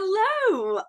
Hello,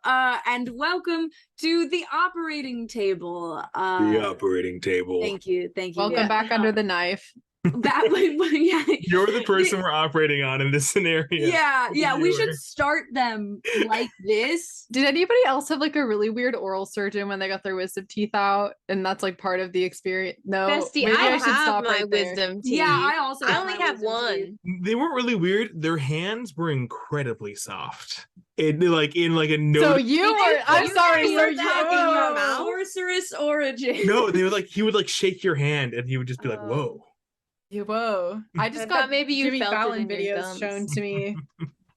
and welcome to the operating table. The operating table. Thank you. Welcome back under the knife. Yeah. You're the person we're operating on in this scenario. Yeah. We should start them like this. Did anybody else have like a really weird oral surgeon when they got their wisdom teeth out, and that's like part of the experience? No, Bestie, maybe I should have stop my right there. wisdom teeth. Yeah, I only my have wisdom one. teeth. They weren't really weird. Their hands were incredibly soft. In like a no. So you are. I'm sorry. you're So talking your mouth? Sorcerous origin. No, they would like he would like shake your hand and he would just be like, "Whoa." Whoa! I just I got thought maybe you Jimmy felt it Fallon in your videos gums. shown to me.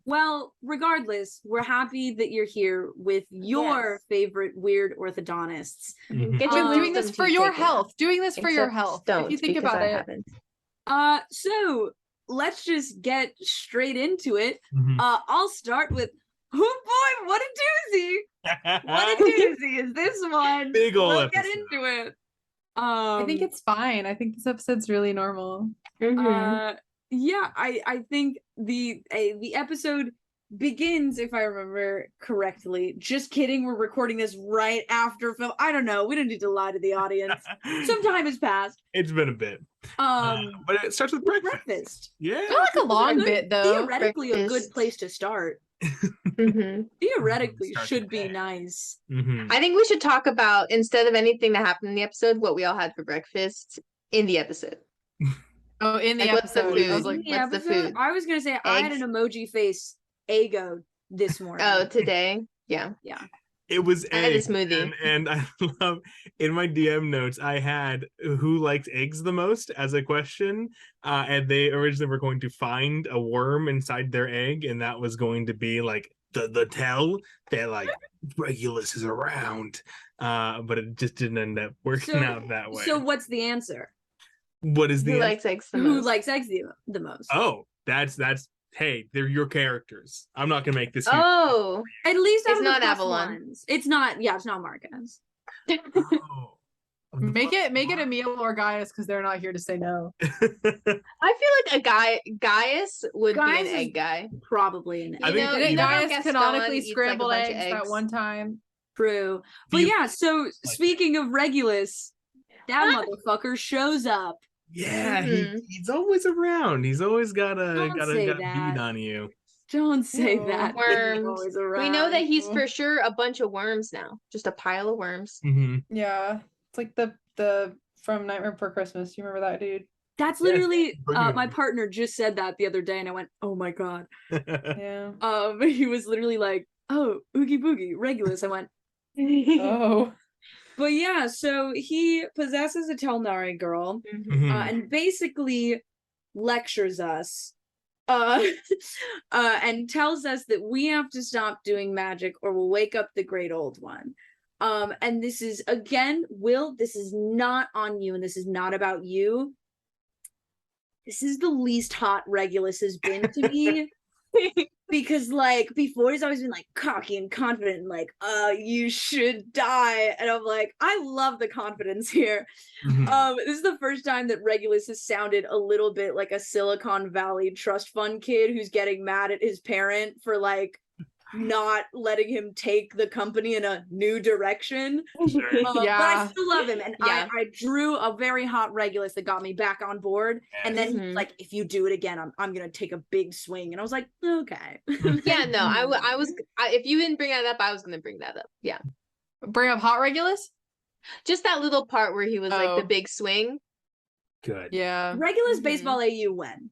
Well, regardless, we're happy that you're here with your favorite weird orthodontists. Mhm. Get your your Doing wisdom this for teeth your taken health. out. Doing this for your Except health. don't, If you think because about I it. haven't. So let's just get straight into it. Mhm. I'll start with, oh boy, what a doozy! What a doozy is this one? Big ol' We'll get episode. into it. I think it's fine. I think this episode's really normal. Yeah, I think the episode begins, if I remember correctly. Just kidding, we're recording this right after film. I don't know. We don't need to lie to the audience. Some time has passed. It's been a bit. But it starts with breakfast. Yeah. I like a long Good- bit though. Theoretically, a good breakfast. place to start. Mhm. Theoretically, Start should the be day. nice. Mhm. I think we should talk about, instead of anything that happened in the episode, what we all had for breakfast in the episode. Oh, in the Like, what's the episode, I was food? like, Yeah, what's the but food? I was gonna say I had Eggs? an emoji face Eggo this morning. Oh, today? Yeah. It was I had a eggs, smoothie. and I love in my DM notes I had who liked eggs the most as a question, and they originally were going to find a worm inside their egg, and that was going to be like the tell that like Regulus is around, but it just didn't end up working out that way. So what's the answer? What is the Who answer? likes eggs the Who most? likes eggs the most? Oh, that's hey, they're your characters. I'm not gonna make this. Oh, At least out It's of the not plus Avalon. ones. It's not. Yeah, it's not Marcus. Oh. make it Emil or Gaius because they're not here to say no. I feel like Gaius would be Gaius an is- egg guy. Probably an I egg. think know, Didn't you know how Gaius Gaston canonically eats, like, a scrambled bunch of eggs that eggs? one time? True. But You- yeah, so speaking of Regulus, that motherfucker shows up. Yeah, Mhm. he's always around. He's always got a Don't say got a that. bead on you. Don't say No. that. Worms. Always We know that around. he's for sure a bunch of worms now. Just a pile of worms. Mm-hmm. Yeah, it's like the from Nightmare Before Christmas. You remember that dude? That's Yes, literally brilliant. my partner just said that the other day, and I went, "Oh my god." Yeah. He was literally like, "Oh, Oogie Boogie, Regulus." I went, Oh. but yeah, so he possesses a Telnari girl, Mhm. and basically lectures us, and tells us that we have to stop doing magic or we'll wake up the Great Old One. And this is, again, Will, this is not on you, and this is not about you. This is the least hot Regulus has been to me. Because, like, before he's always been, like, cocky and confident and, like, you should die. And I'm like, I love the confidence here. Mhm. This is the first time that Regulus has sounded a little bit like a Silicon Valley trust fund kid who's getting mad at his parent for, like, not letting him take the company in a new direction. Sure. But I Yeah. still love him, and Yeah. I drew a very hot Regulus that got me back on board. And then he's Mhm. like, "If you do it again, I'm gonna take a big swing." And I was like, "Okay." Yeah, no, I was. If you didn't bring that up, I was gonna bring that up. Yeah, Bring up Hot Regulus? just that little part where he was like the Oh. big swing. Good. Yeah. Regulus Mhm. baseball AU when?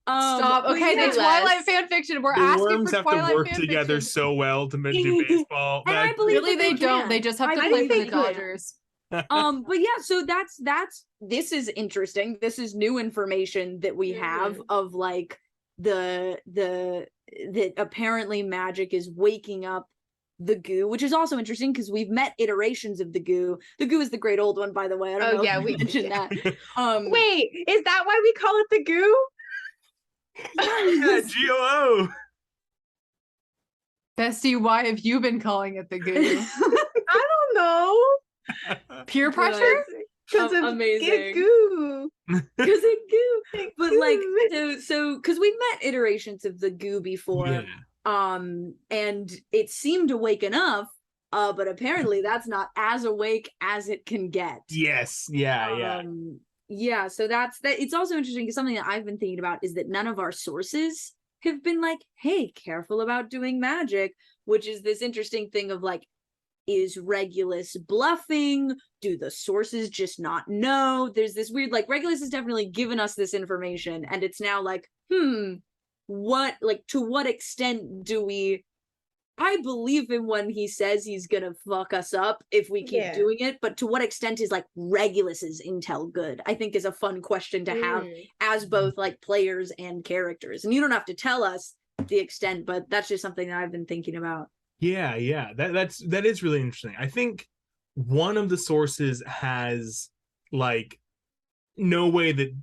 Stop. But Okay, yeah. the Twilight fan fiction. We're The asking worms for have to Twilight work fan together fiction. so well to do baseball. And I That- believe Really, that they don't. can. They just have I to believe play for they the can. Dodgers. But yeah, so that's this is interesting. This is new information that we have of like the that apparently magic is waking up the goo, which is also interesting because we've met iterations of the goo. The goo is the Great Old One, by the way. I don't Oh, know yeah, if we- we mentioned yeah. that. Wait, is that why we call it the goo? yeah, GOO. Bestie, why have you been calling it the goo? I don't know. Peer pressure? Because of amazing. goo. Because it goo. But like so because we've met iterations of the goo before. Yeah. And it seemed awake enough, but apparently that's not as awake as it can get. Yes, yeah. Yeah, so that. It's also interesting because something that I've been thinking about is that none of our sources have been like, hey, careful about doing magic, which is this interesting thing of like, is Regulus bluffing? Do the sources just not know? There's this weird, like, Regulus has definitely given us this information, and it's now like, what, like, to what extent do we, I believe him when he says he's gonna fuck us up if we keep doing it, but to what extent is like Regulus's intel good? I think is a fun question to have as both like players and characters. And you don't have to tell us the extent, but that's just something that I've been thinking about. Yeah. That is really interesting. I think one of the sources has like no way that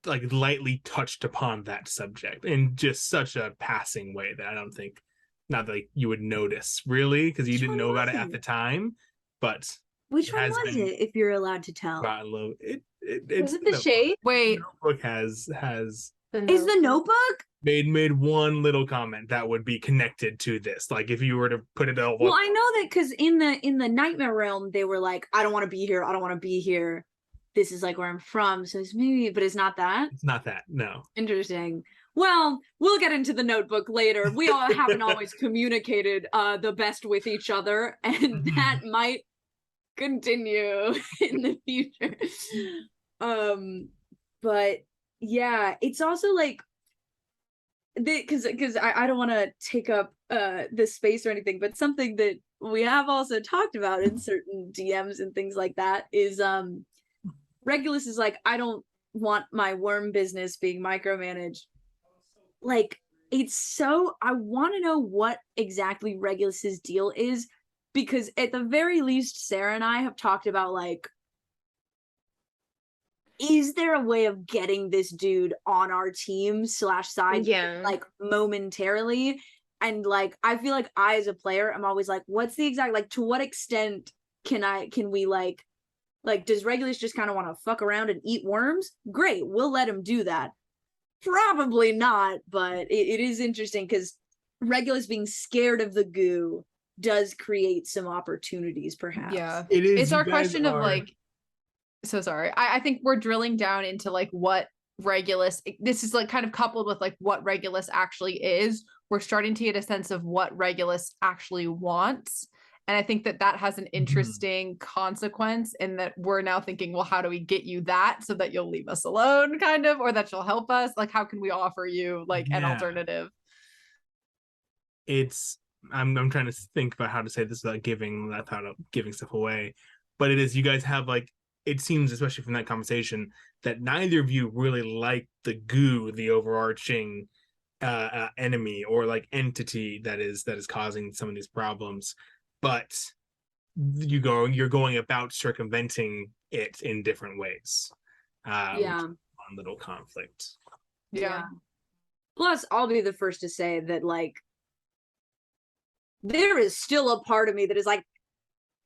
like lightly touched upon that subject in just such a passing way that I don't think not that like, you would notice really because you didn't know about it at the time. But which one was it, if you're allowed to tell? Was it the shade? Wait, the Notebook has is the Notebook made one little comment that would be connected to this. Like if you were to put it all. Well, I know that because in the Nightmare Realm they were like, I don't want to be here. I don't want to be here. This is like where I'm from. So it's maybe, but it's not that. It's not that. No. Interesting. Well, we'll get into the Notebook later. We all haven't always communicated the best with each other, and that might continue in the future. But yeah, it's also like because I don't want to take up the space or anything, but something that we have also talked about in certain DMs and things like that is Regulus is like, I don't want my worm business being micromanaged. Like, it's so, I want to know what exactly Regulus's deal is, because at the very least, Sarah and I have talked about, like, is there a way of getting this dude on our team / side, like, momentarily? And, like, I feel like I, as a player, I'm always like, what's the exact, like, to what extent can we, like, does Regulus just kind of want to fuck around and eat worms? Great, we'll let him do that. Probably not, but it is interesting because Regulus being scared of the goo does create some opportunities, perhaps. Yeah, it is. It's our question of like, so sorry. I think we're drilling down into like what Regulus, this is like kind of coupled with like what Regulus actually is. We're starting to get a sense of what Regulus actually wants. And I think that has an interesting consequence in that we're now thinking, well, how do we get you that so that you'll leave us alone, kind of, or that you'll help us? Like, how can we offer you like an alternative? I'm trying to think about how to say this without giving stuff away. But it is, you guys have like, it seems, especially from that conversation, that neither of you really like the goo, the overarching enemy or like entity that is causing some of these problems. But you're going about circumventing it in different ways. One little conflict. Yeah. Plus, I'll be the first to say that, like, there is still a part of me that is like,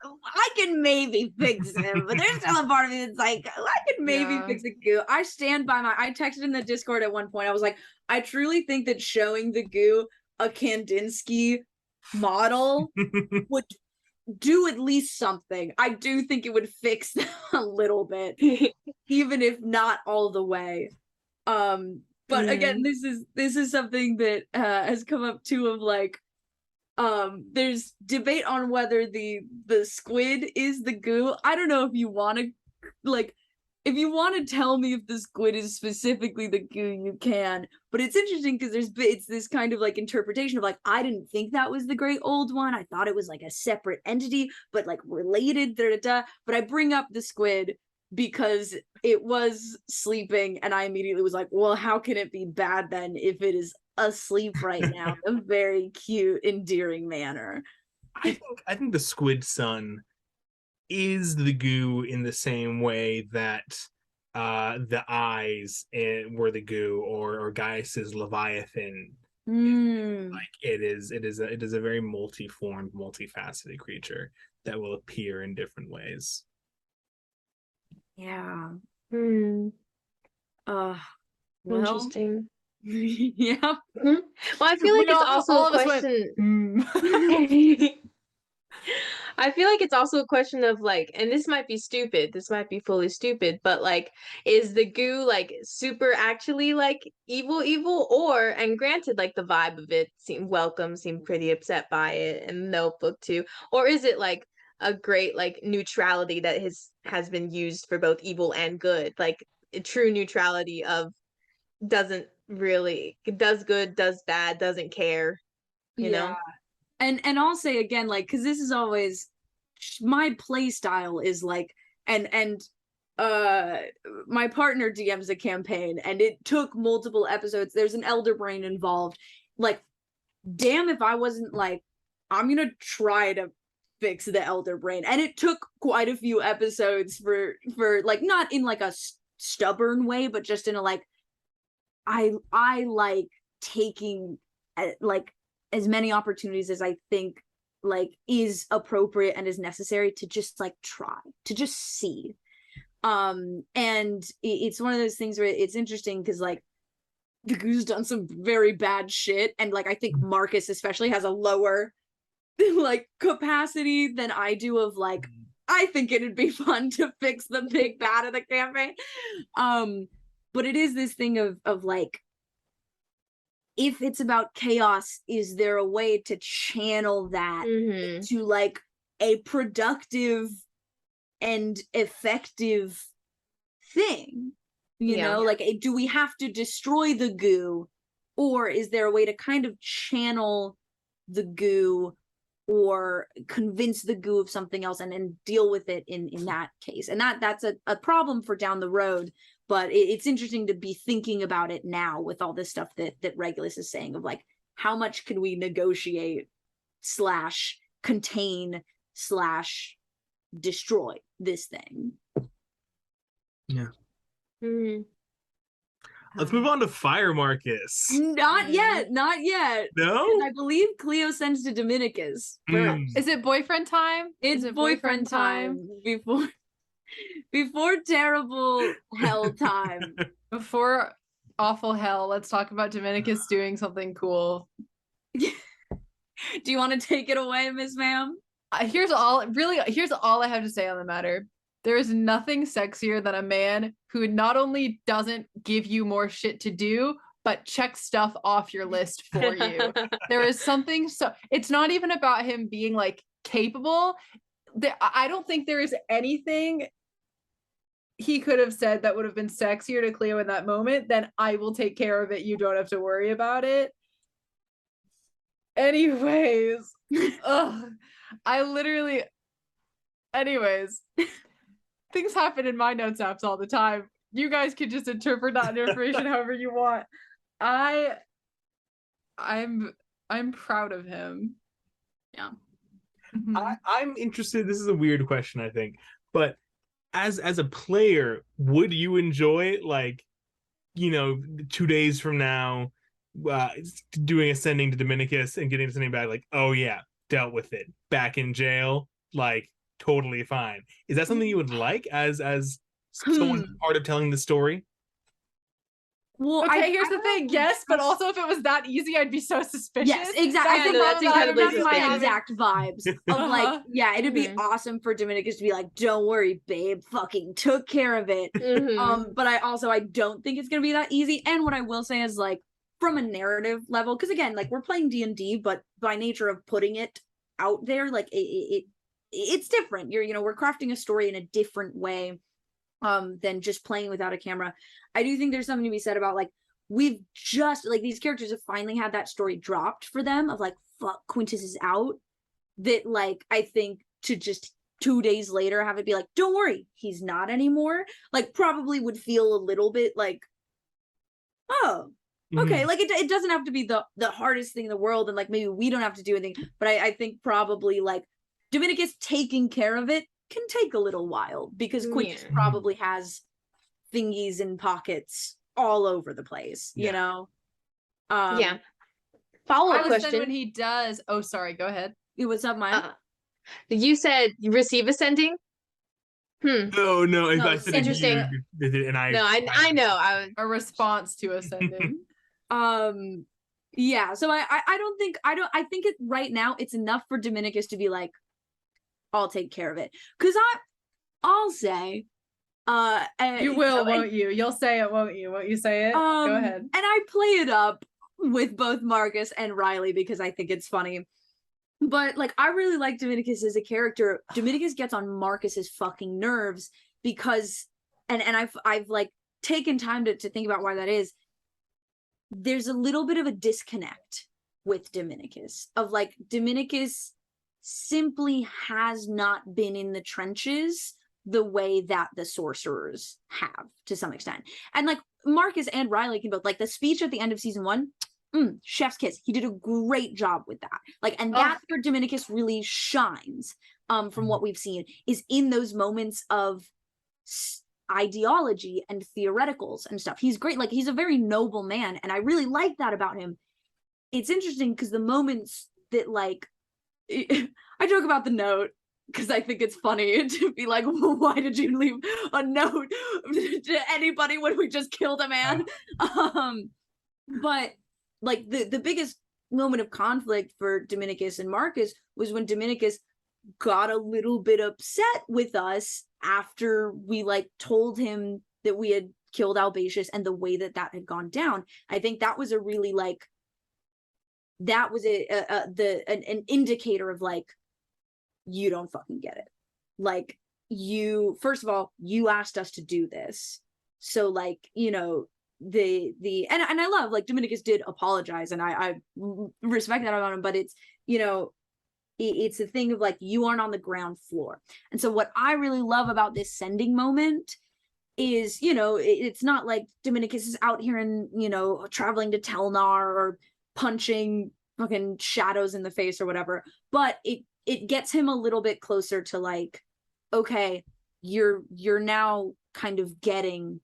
I can maybe fix him, but there's still a part of me that's like, I can maybe fix the goo. I stand by I texted in the Discord at one point. I was like, I truly think that showing the goo a Kandinsky model would do at least something. I do think it would fix them a little bit, even if not all the way. But again, this is something that has come up too, of like, there's debate on whether the squid is the goo. I don't know if you want to, like, if you want to tell me if the squid is specifically the goo, you can. But it's interesting because it's this kind of like interpretation of like, I didn't think that was the great old one. I thought it was like a separate entity, but like related. But I bring up the squid because it was sleeping, and I immediately was like, well, how can it be bad then if it is asleep right now in a very cute, endearing manner? I think the squid son is the goo in the same way that the eyes were the goo, or Gaius's Leviathan. Like it is a very multi-formed, multifaceted creature that will appear in different ways. Yeah. Well, Interesting. Yeah. Well, I feel like We it's all- also all a of us went, question. I feel like it's also a question of like, and this might be stupid, this might be fully stupid, but like, is the goo like super actually like evil, or, and granted, like the vibe of it seemed welcome, seemed pretty upset by it, and the notebook too, or is it like a great like neutrality that has been used for both evil and good, like a true neutrality of doesn't really does good, does bad, doesn't care, you know? And I'll say again, like, because this is always my play style is like, and my partner DMs a campaign, and it took multiple episodes. There's an elder brain involved. Like, damn if I wasn't like, I'm gonna try to fix the elder brain, and it took quite a few episodes for like, not in like a stubborn way, but just in a like, I like taking like as many opportunities as I think like is appropriate and is necessary to just like try to just see. And it's one of those things where it's interesting because like the Goo's done some very bad shit, and like I think Marcus especially has a lower like capacity than I do of like, I think it'd be fun to fix the big bad of the campaign. But it is this thing of like, if it's about chaos, is there a way to channel that to like a productive and effective thing? You know, like, do we have to destroy the goo, or is there a way to kind of channel the goo or convince the goo of something else and deal with it in that case? And that's a problem for down the road, but it's interesting to be thinking about it now with all this stuff that Regulus is saying of like, how much can we negotiate / contain / destroy this thing? Yeah. Let's move on to Fire Marcus. Not yet. No? I believe Cleo sends to Dominicus first. Is it boyfriend time? It's boyfriend time before terrible hell time. Before awful hell, let's talk about Dominicus doing something cool. Do you want to take it away, Miss Ma'am? Here's all I have to say on the matter. There is nothing sexier than a man who not only doesn't give you more shit to do, but checks stuff off your list for you. There is something it's not even about him being like capable. I don't think there is anything he could have said that would have been sexier to Cleo in that moment than I will take care of it. You don't have to worry about it. Anyways, anyways, things happen in my notes apps all the time. You guys can just interpret that information however you want. I'm proud of him. Yeah. I'm interested. This is a weird question, I think, but as a player, would you enjoy, like, 2 days from now, doing ascending to Dominicus and getting something back, like, oh yeah, dealt with it, back in jail, like, totally fine? Is that something you would like as someone part of telling the story? Well, okay, here's the thing. Yes, but also if it was that easy, I'd be so suspicious. Yes, exactly. I think that's incredibly that's my suspicious. exact vibes of like, yeah, it'd be awesome for Dominicus to be like, don't worry, babe, fucking took care of it. But I don't think it's gonna be that easy. And what I will say is, like, from a narrative level, because again, like, we're playing D&D, but by nature of putting it out there, like, it's different. We're crafting a story in a different way than just playing without a camera. I do think there's something to be said about, like, we've just, like, these characters have finally had that story dropped for them of like, fuck, Quintus is out, that, like, I think to just 2 days later have it be like, don't worry, he's not anymore, like, probably would feel a little bit like, oh, okay, like, it doesn't have to be the hardest thing in the world, and like, maybe we don't have to do anything, but I think probably, like, Dominicus taking care of it can take a little while, because Quintus probably has thingies in pockets all over the place, you know? Follow-up question. When he does, oh, sorry, go ahead. What's up, Maya? You said you receive ascending? No, I said interesting. and I No, I know. A response to ascending. Yeah, so I think it right now it's enough for Dominicus to be like, I'll take care of it. Because I'll say, You will, won't you? You'll say it, won't you? Won't you say it? Go ahead. And I play it up with both Marcus and Riley because I think it's funny. But like, I really like Dominicus as a character. Dominicus gets on Marcus's fucking nerves because, and I've like taken time to think about why that is. There's a little bit of a disconnect with Dominicus of like, Dominicus simply has not been in the trenches the way that the sorcerers have to some extent. And like Marcus and Riley can both, like the speech at the end of season 1, chef's kiss. He did a great job with that. Like, and that's where Dominicus really shines, from what we've seen, is in those moments of ideology and theoreticals and stuff. He's great. Like, he's a very noble man, and I really like that about him. It's interesting because the moments that, like, I joke about the note because I think it's funny to be like, well, why did you leave a note to anybody when we just killed a man? But like the biggest moment of conflict for Dominicus and Marcus was when Dominicus got a little bit upset with us after we like told him that we had killed Albatius and the way that had gone down. I think that was a really like, that was an indicator of like, you don't fucking get it. Like, you, first of all, you asked us to do this, so like, you know, and I love, like, Dominicus did apologize, and I respect that about him, but it's, you know, it's a thing of like, you aren't on the ground floor. And so what I really love about this sending moment is, you know, it's not like Dominicus is out here and, you know, traveling to Telnar or punching fucking shadows in the face or whatever, but it gets him a little bit closer to like, okay, you're now kind of getting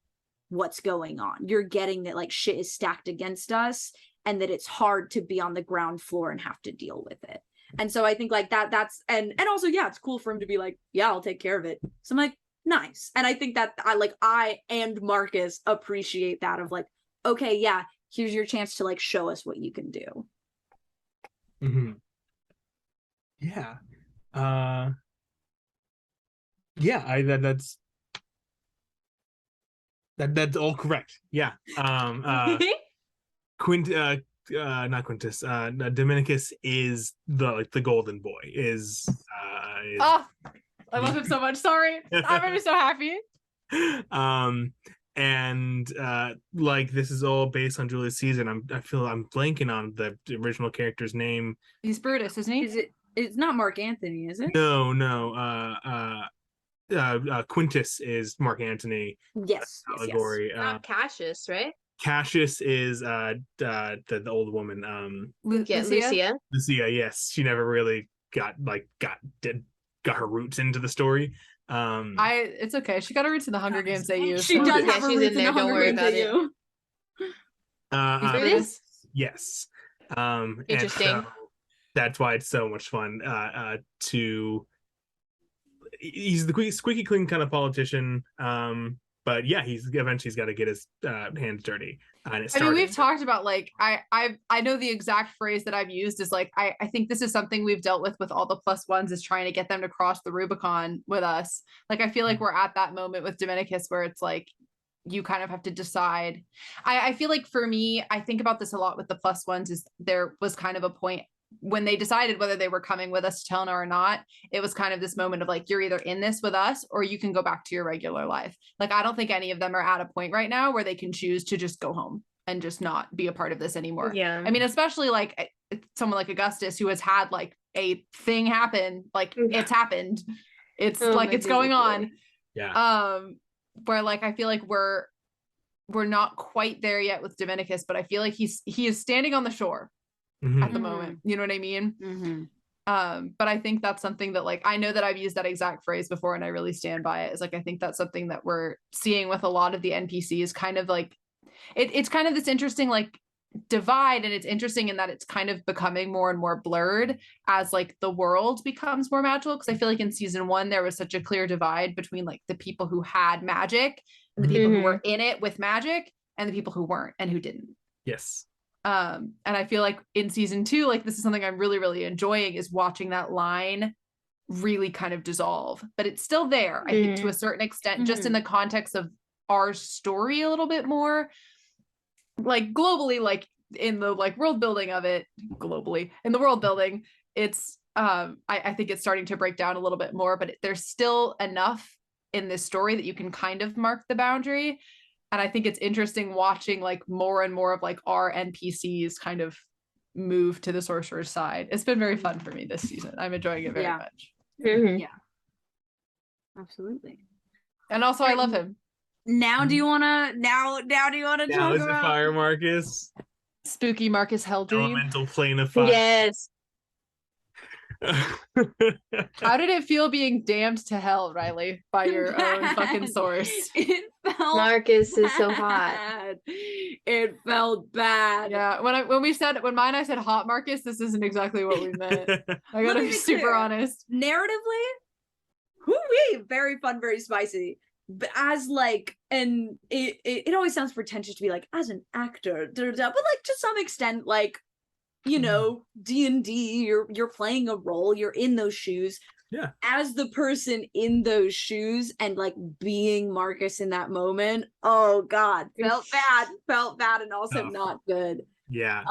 what's going on. You're getting that like shit is stacked against us and that it's hard to be on the ground floor and have to deal with it. And so I think like that's and also, yeah, it's cool for him to be like, yeah, I'll take care of it. So I'm like, nice. And I think that I and Marcus appreciate that of like, okay, yeah, here's your chance to like show us what you can do. Mm-hmm. Yeah. Yeah, that's all correct. Yeah. Not Quintus. Dominicus is the golden boy. I love him so much. Sorry, I'm so happy. And like, this is all based on Julius Caesar. I feel I'm blanking on the original character's name. He's Brutus, isn't he? It's not Mark Antony, is it? No. Quintus is Mark Antony. Yes. Allegory. Not Cassius, right? Cassius is the old woman. Lucia. Lucia, yes. She never really got her roots into the story. It's okay. She got her roots in the Hunger Games they use. She does have her she's roots in there. Don't worry about it. Yes. Interesting. So that's why it's so much fun. He's the squeaky clean kind of politician. But yeah, he's got to get his hands dirty. And I mean, we've talked about like, I know the exact phrase that I've used is like, I think this is something we've dealt with all the +1s, is trying to get them to cross the Rubicon with us. Like, I feel like we're at that moment with Dominicus where it's like, you kind of have to decide. I feel like for me, I think about this a lot with the +1s, is there was kind of a point when they decided whether they were coming with us to Telna or not. It was kind of this moment of like, you're either in this with us or you can go back to your regular life. Like, I don't think any of them are at a point right now where they can choose to just go home and just not be a part of this anymore. Yeah. I mean, especially like someone like Augustus, who has had like a thing happen, like it's happened. It's like, it's going on. Yeah. Where like, I feel like we're not quite there yet with Dominicus, but I feel like he is standing on the shore at the moment. You know what I mean? But I think that's something that like, I know that I've used that exact phrase before and I really stand by it. Is like, I think that's something that we're seeing with a lot of the NPCs, kind of like, it's kind of this interesting like divide, and it's interesting in that it's kind of becoming more and more blurred as like the world becomes more magical. Because I feel like in season 1 there was such a clear divide between like the people who had magic and the people who were in it with magic and the people who weren't and who didn't. Yes. And I feel like in season 2, like this is something I'm really, really enjoying, is watching that line really kind of dissolve. But it's still there, I think, to a certain extent, just in the context of our story a little bit more. Like globally, like in the like world building of it, globally, in the world building, it's I think it's starting to break down a little bit more, but there's still enough in this story that you can kind of mark the boundary. And I think it's interesting watching like more and more of like our NPCs kind of move to the sorcerer's side. It's been very fun for me this season. I'm enjoying it very much. Yeah, absolutely. And also I love him. Now do you wanna talk Now is it about Fire Marcus? Spooky Marcus Helldream? Elemental plane of fire. Yes. How did it feel being damned to hell, Riley, by your own fucking source? It felt Marcus is so hot. bad. It felt bad. Yeah, when mine I said hot Marcus, this isn't exactly what we meant. I gotta me be be super clear. honest. Narratively, whoo-wee, very fun, very spicy. But as like, and it always sounds pretentious to be like, as an actor, but like to some extent, like, you know, D&D, you're playing a role, you're in those shoes. Yeah. As the person in those shoes and like being Marcus in that moment, oh god, felt bad and also not good. Yeah.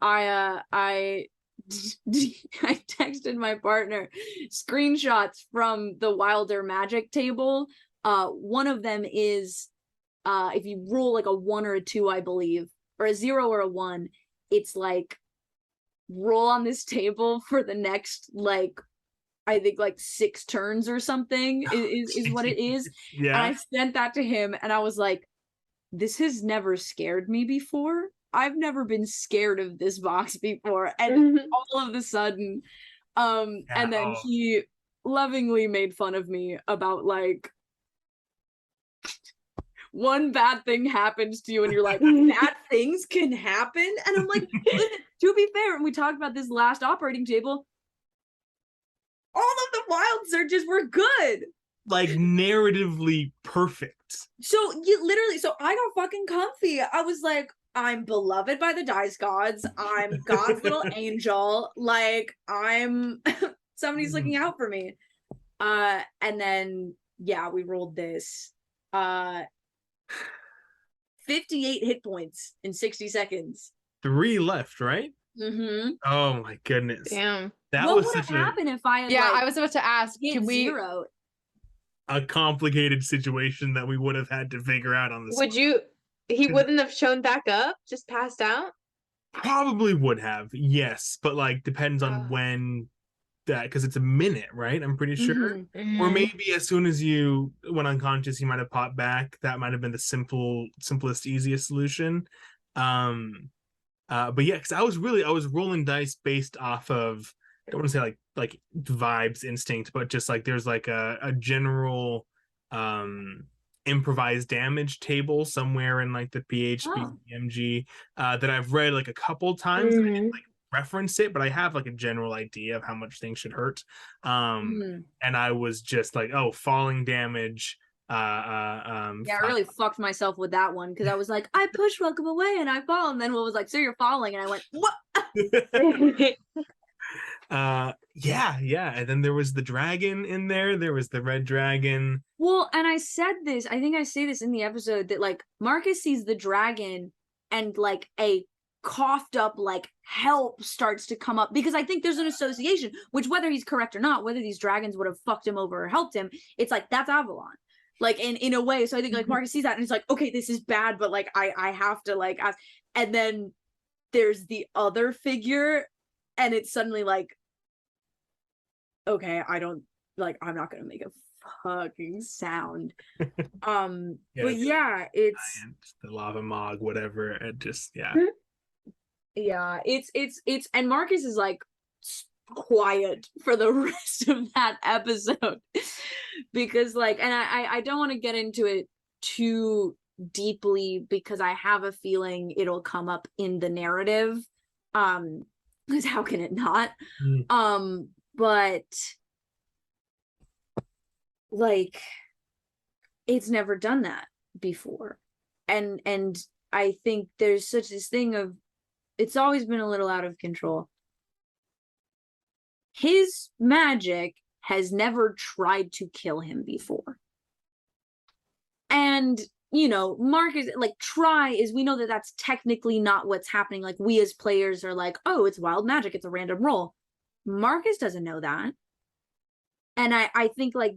I texted my partner screenshots from the Wilder Magic table. One of them is if you roll like a 1 or a 2, I believe, or a 0 or a 1, it's like roll on this table for the next like I think like 6 turns or something is what it is. Yeah. And I sent that to him and I was like, this has never scared me before. I've never been scared of this box before. And all of a sudden, and then he lovingly made fun of me about like one bad thing happens to you and you're like, bad things can happen. And I'm like, to be fair, and we talked about this last operating table, all of the wild searches were good. Like narratively perfect. So you literally, so I got fucking comfy. I was like, I'm beloved by the dice gods. I'm God's little angel. Like I'm somebody's looking out for me. And then yeah, we rolled this. 58 hit points in 60 seconds. 3 left, right? Mm-hmm. Oh my goodness. Damn. That what was would have such happened if I had I was about to ask, can we zero? A complicated situation that we would have had to figure out on the He wouldn't have shown back up, just passed out? Probably would have, yes, but like depends on when that, because it's a minute, right? I'm pretty sure. Or maybe as soon as you went unconscious, you might have popped back. That might have been the simplest, easiest solution. But yeah, because I was rolling dice based off of, I don't want to say like vibes, instinct, but just like there's like a general improvised damage table somewhere in like the PHP MG that I've read like a couple times. I didn't like reference it, but I have like a general idea of how much things should hurt. And I was just like, oh, falling damage. I really fucked myself with that one because I was like, I push welcome away and I fall, and then Will was like, so you're falling, and I went, what? Yeah, and then there was the dragon in there was the red dragon. Well, and I said this, I think I say this in the episode, that like Marcus sees the dragon and like a coughed up like help starts to come up, because I think there's an association, which whether he's correct or not, whether these dragons would have fucked him over or helped him, it's like that's Avalon, like in a way. So I think like Marcus sees that and he's like, okay, this is bad, but like I have to like ask. And then there's the other figure and it's suddenly like, okay, I'm not gonna make a fucking sound. But yeah, it's the lava mog, whatever. It just it's and Marcus is like quiet for the rest of that episode because like, and I don't want to get into it too deeply because I have a feeling it'll come up in the narrative, because how can it not? But like it's never done that before, and I think there's such this thing of It's always been a little out of control. His magic has never tried to kill him before. And, you know, Marcus, like, try is, we know that that's technically not what's happening. Like, we as players are like, oh, it's wild magic, it's a random roll. Marcus doesn't know that. And I think, like,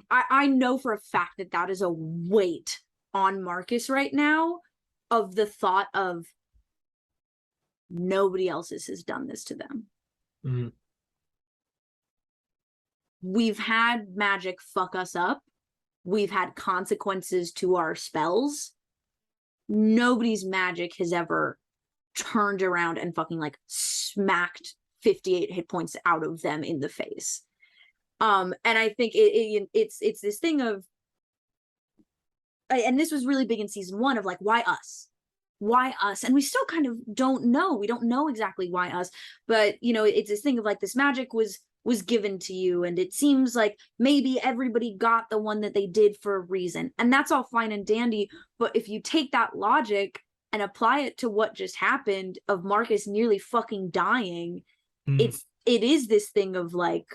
I know for a fact that that is a weight on Marcus right now of the thought of nobody else has done this to them. Mm-hmm. We've had magic fuck us up. We've had consequences to our spells. Nobody's magic has ever turned around and fucking like smacked 58 hit points out of them in the face. And I think it's this thing of, and this was really big in season 1 of like, why us? Why us? And we still kind of don't know. We don't know exactly why us, but you know, it's this thing of like, this magic was given to you, and it seems like maybe everybody got the one that they did for a reason, and that's all fine and dandy. But if you take that logic and apply it to what just happened of Marcus nearly fucking dying, it is this thing of like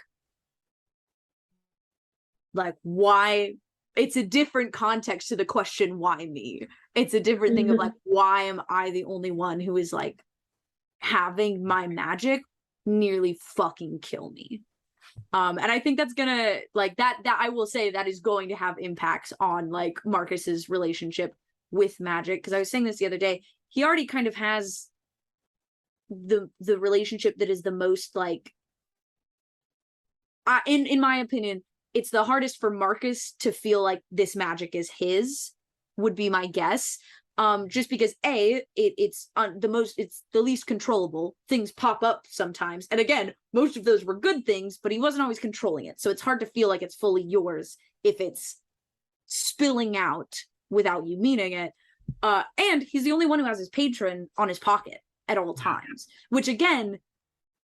why. It's a different context to the question, why me? It's a different thing of like, why am I the only one who is like having my magic nearly fucking kill me? And I think that's gonna like that I will say that is going to have impacts on like Marcus's relationship with magic, because I was saying this the other day, he already kind of has the relationship that is the most like, in my opinion, it's the hardest for Marcus to feel like this magic is his, would be my guess. Just because it's the least controllable. Things pop up sometimes, and again, most of those were good things, but he wasn't always controlling it, so it's hard to feel like it's fully yours if it's spilling out without you meaning it. And he's the only one who has his patron on his pocket at all times, which again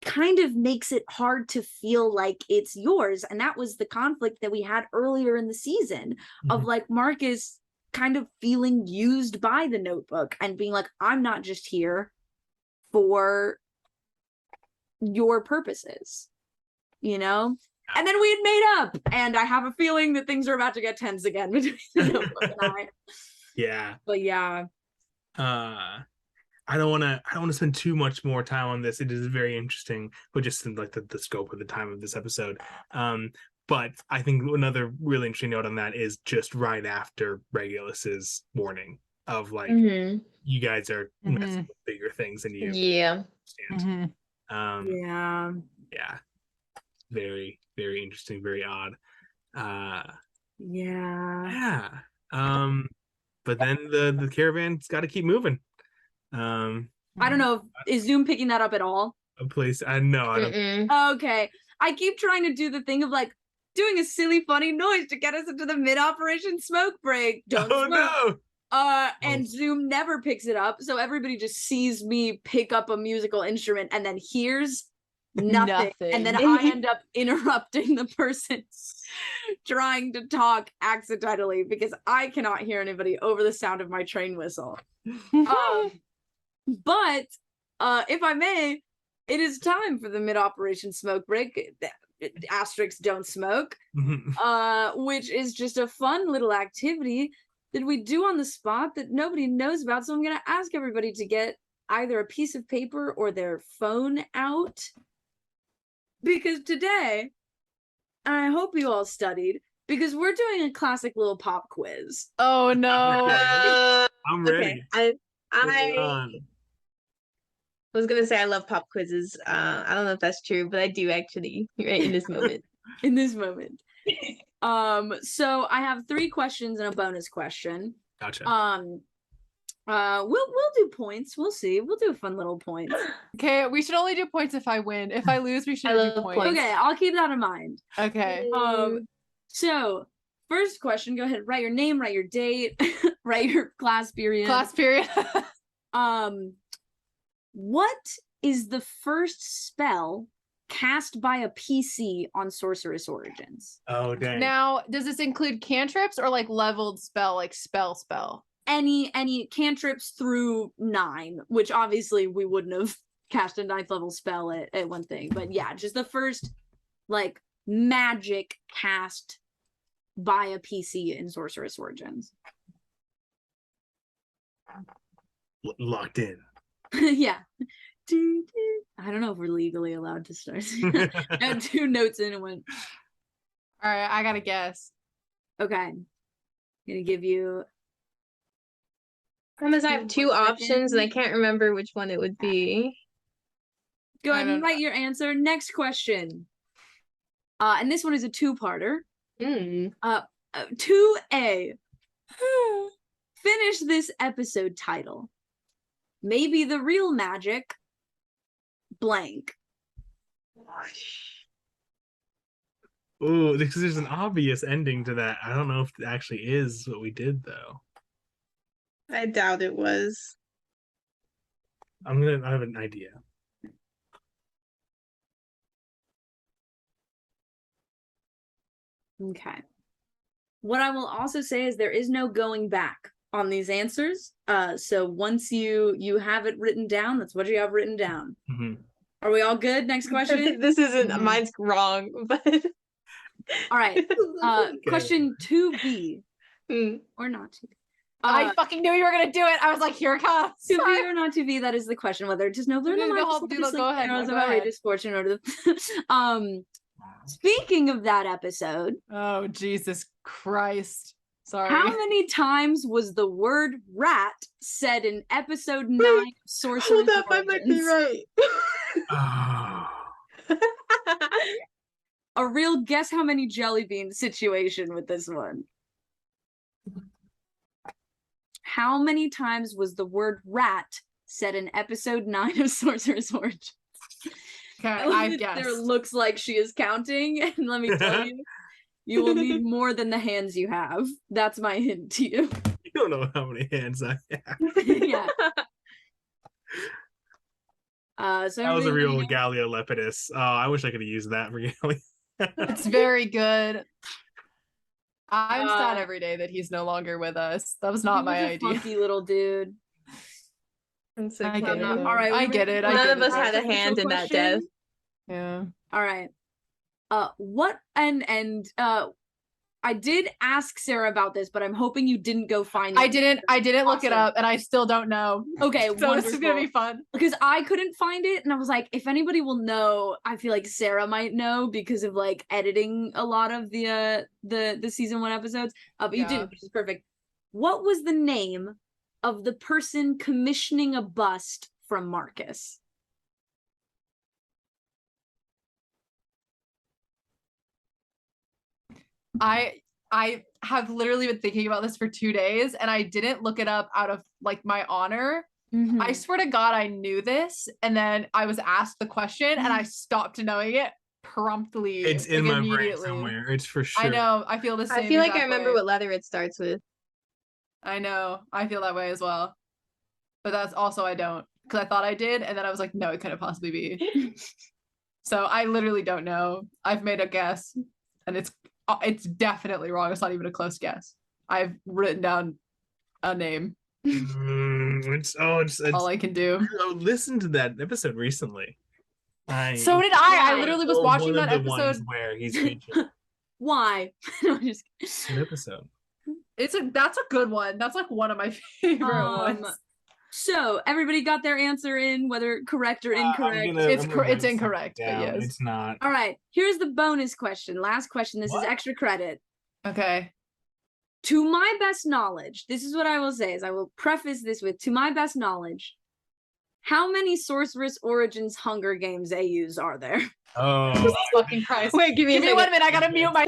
kind of makes it hard to feel like it's yours. And that was the conflict that we had earlier in the season of like Marcus kind of feeling used by the notebook and being like, I'm not just here for your purposes, you know? And then we had made up, and I have a feeling that things are about to get tense again between the notebook and I. Yeah. But yeah. I don't want to spend too much more time on this. It is very interesting, but just in like the scope of the time of this episode. But I think another really interesting note on that is just right after Regulus's warning of like, you guys are messing with bigger things than you understand. Yeah. Very, very interesting, very odd. Yeah. But then the caravan's got to keep moving. I don't know. Is Zoom picking that up at all? Please, I know. I don't. Okay. I keep trying to do the thing of like doing a silly, funny noise to get us into the mid-operation smoke break. Don't smoke. No. And Zoom never picks it up, so everybody just sees me pick up a musical instrument and then hears nothing. And then I end up interrupting the person trying to talk accidentally because I cannot hear anybody over the sound of my train whistle. But if I may, it is time for the mid-operation smoke break. Asterisks don't smoke, which is just a fun little activity that we do on the spot that nobody knows about. So I'm going to ask everybody to get either a piece of paper or their phone out, because today, I hope you all studied, because we're doing a classic little pop quiz. Oh no. I'm ready. Okay. I was gonna say I love pop quizzes. I don't know if that's true, but I do actually, right in this moment. In this moment. So I have 3 questions and a bonus question. Gotcha. We'll do points. We'll see. We'll do a fun little points. Okay, we should only do points if I win. If I lose, we should do points. Okay, I'll keep that in mind. Okay. So first question, go ahead, write your name, write your date, write your class period. What is the first spell cast by a PC on Sorcerous Origins? Oh, dang. Now, does this include cantrips or like leveled spell, like spell? any cantrips through 9, which obviously we wouldn't have cast a 9th level spell at one thing, but yeah, just the first like magic cast by a PC in Sorcerous Origins. Locked in. Yeah. I don't know if we're legally allowed to start. I had 2 notes in and went. All right, I gotta guess. Okay. I'm gonna give you. Promise I have 2 options and I can't remember which one it would be. Go ahead and write your answer. Next question. And this one is a 2-parter. 2A. Finish this episode title. Maybe the real magic blank. Ooh, because there's an obvious ending to that. I don't know if it actually is what we did though. I doubt it was. I have an idea. Okay. What I will also say is there is no going back on these answers. So once you have it written down, that's what you have written down. Mm-hmm. Are we all good? Next question. This isn't mine's wrong, but all right. Okay. Question 2B or not 2B. I fucking knew you were gonna do it. I was like, here it comes. 2B or not 2B, that is the question. Whether just nobler than life, Go ahead. of outrageous fortune or the speaking of that episode. Oh, Jesus Christ. Sorry. How many times was the word rat said in episode 9 of Sorcerous hold up, I might be right. A real guess how many jelly bean situation with this one. How many times was the word rat said in episode 9 of Sorcerous Origins? Okay, I've guessed. There looks like she is counting, and let me tell you, you will need more than the hands you have. That's my hint to you. You don't know how many hands I have. Yeah. So that was a real Galeolepidus. Oh, I wish I could have used that for Galeo. It's very good. I'm sad every day that he's no longer with us. That was not my idea. Funky little dude. I get it. All right, I get it. None of us had a hand in that death. Yeah. All right. What and I did ask Sarah about this, but I'm hoping you didn't go find it. I didn't look it up, and I still don't know. Okay, so wonderful. this is gonna be fun. Because I couldn't find it, and I was like, if anybody will know, I feel like Sarah might know because of like editing a lot of the season 1 episodes. But you didn't, which is perfect. What was the name of the person commissioning a bust from Marcus? I have literally been thinking about this for 2 days, and I didn't look it up out of like my honor. Mm-hmm. I swear to God, I knew this, and then I was asked the question, and I stopped knowing it promptly. It's in my brain somewhere. It's for sure. I know. I feel the same. I feel like I remember what letter it starts with. I know. I feel that way as well. But that's also I don't, because I thought I did, and then I was like, no, it couldn't possibly be. So I literally don't know. I've made a guess, and it's definitely wrong. It's not even a close guess. I've written down a name. It's all I can do. Listen to that episode recently. So did I. I literally was watching that episode where he's featured. Why? Good episode. That's a good one. That's like one of my favorite ones. So everybody got their answer in, whether correct or incorrect. It's incorrect. But yes. It's not. All right. Here's the bonus question. Last question. This is extra credit. Okay. To my best knowledge, this is what I will say, is I will preface this with, to my best knowledge, how many Sorcerous Origins Hunger Games AUs are there? Oh, Jesus fucking Christ. Wait, give me 1 minute. I gotta mute my...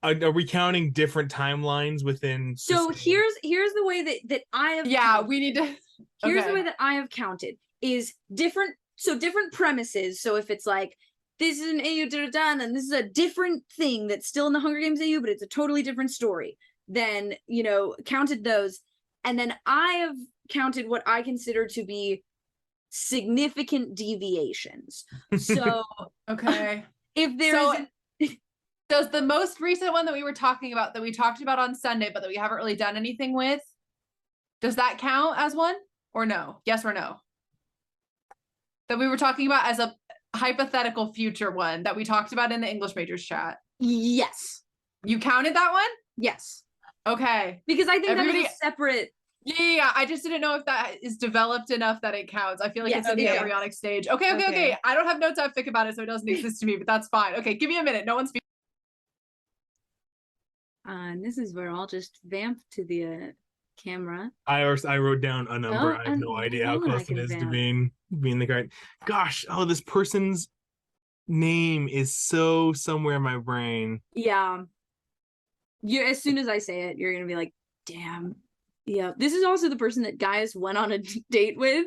Are we counting different timelines within? So here's the way that I have. Yeah, counted. we need to. Here's the way that I have counted is different. So different premises. So if it's like this is an AU and then this is a different thing that's still in the Hunger Games AU, but it's a totally different story. Then counted those, and then I have counted what I consider to be significant deviations. So okay, if there is. Does the most recent one that we were talking about, that we talked about on Sunday, but that we haven't really done anything with, does that count as one or no? Yes or no? That we were talking about as a hypothetical future one that we talked about in the English majors chat. Yes. You counted that one? Yes. Okay. Because I think that Everybody- is a separate. Yeah. I just didn't know if that is developed enough that it counts. I feel like it's in the Okay. embryonic stage. Okay. I don't have notes I think about it, so it doesn't exist to me, but that's fine. Okay, give me a minute. No one's speaking. And this is where I'll just vamp to the camera. I wrote down a number. Oh, I have no and idea how hold on, I close it can is to vamp. being the correct. Gosh, this person's name is so somewhere in my brain. Yeah. You as soon as I say it, you're gonna be like, damn. Yeah. This is also the person that Gaius went on a date with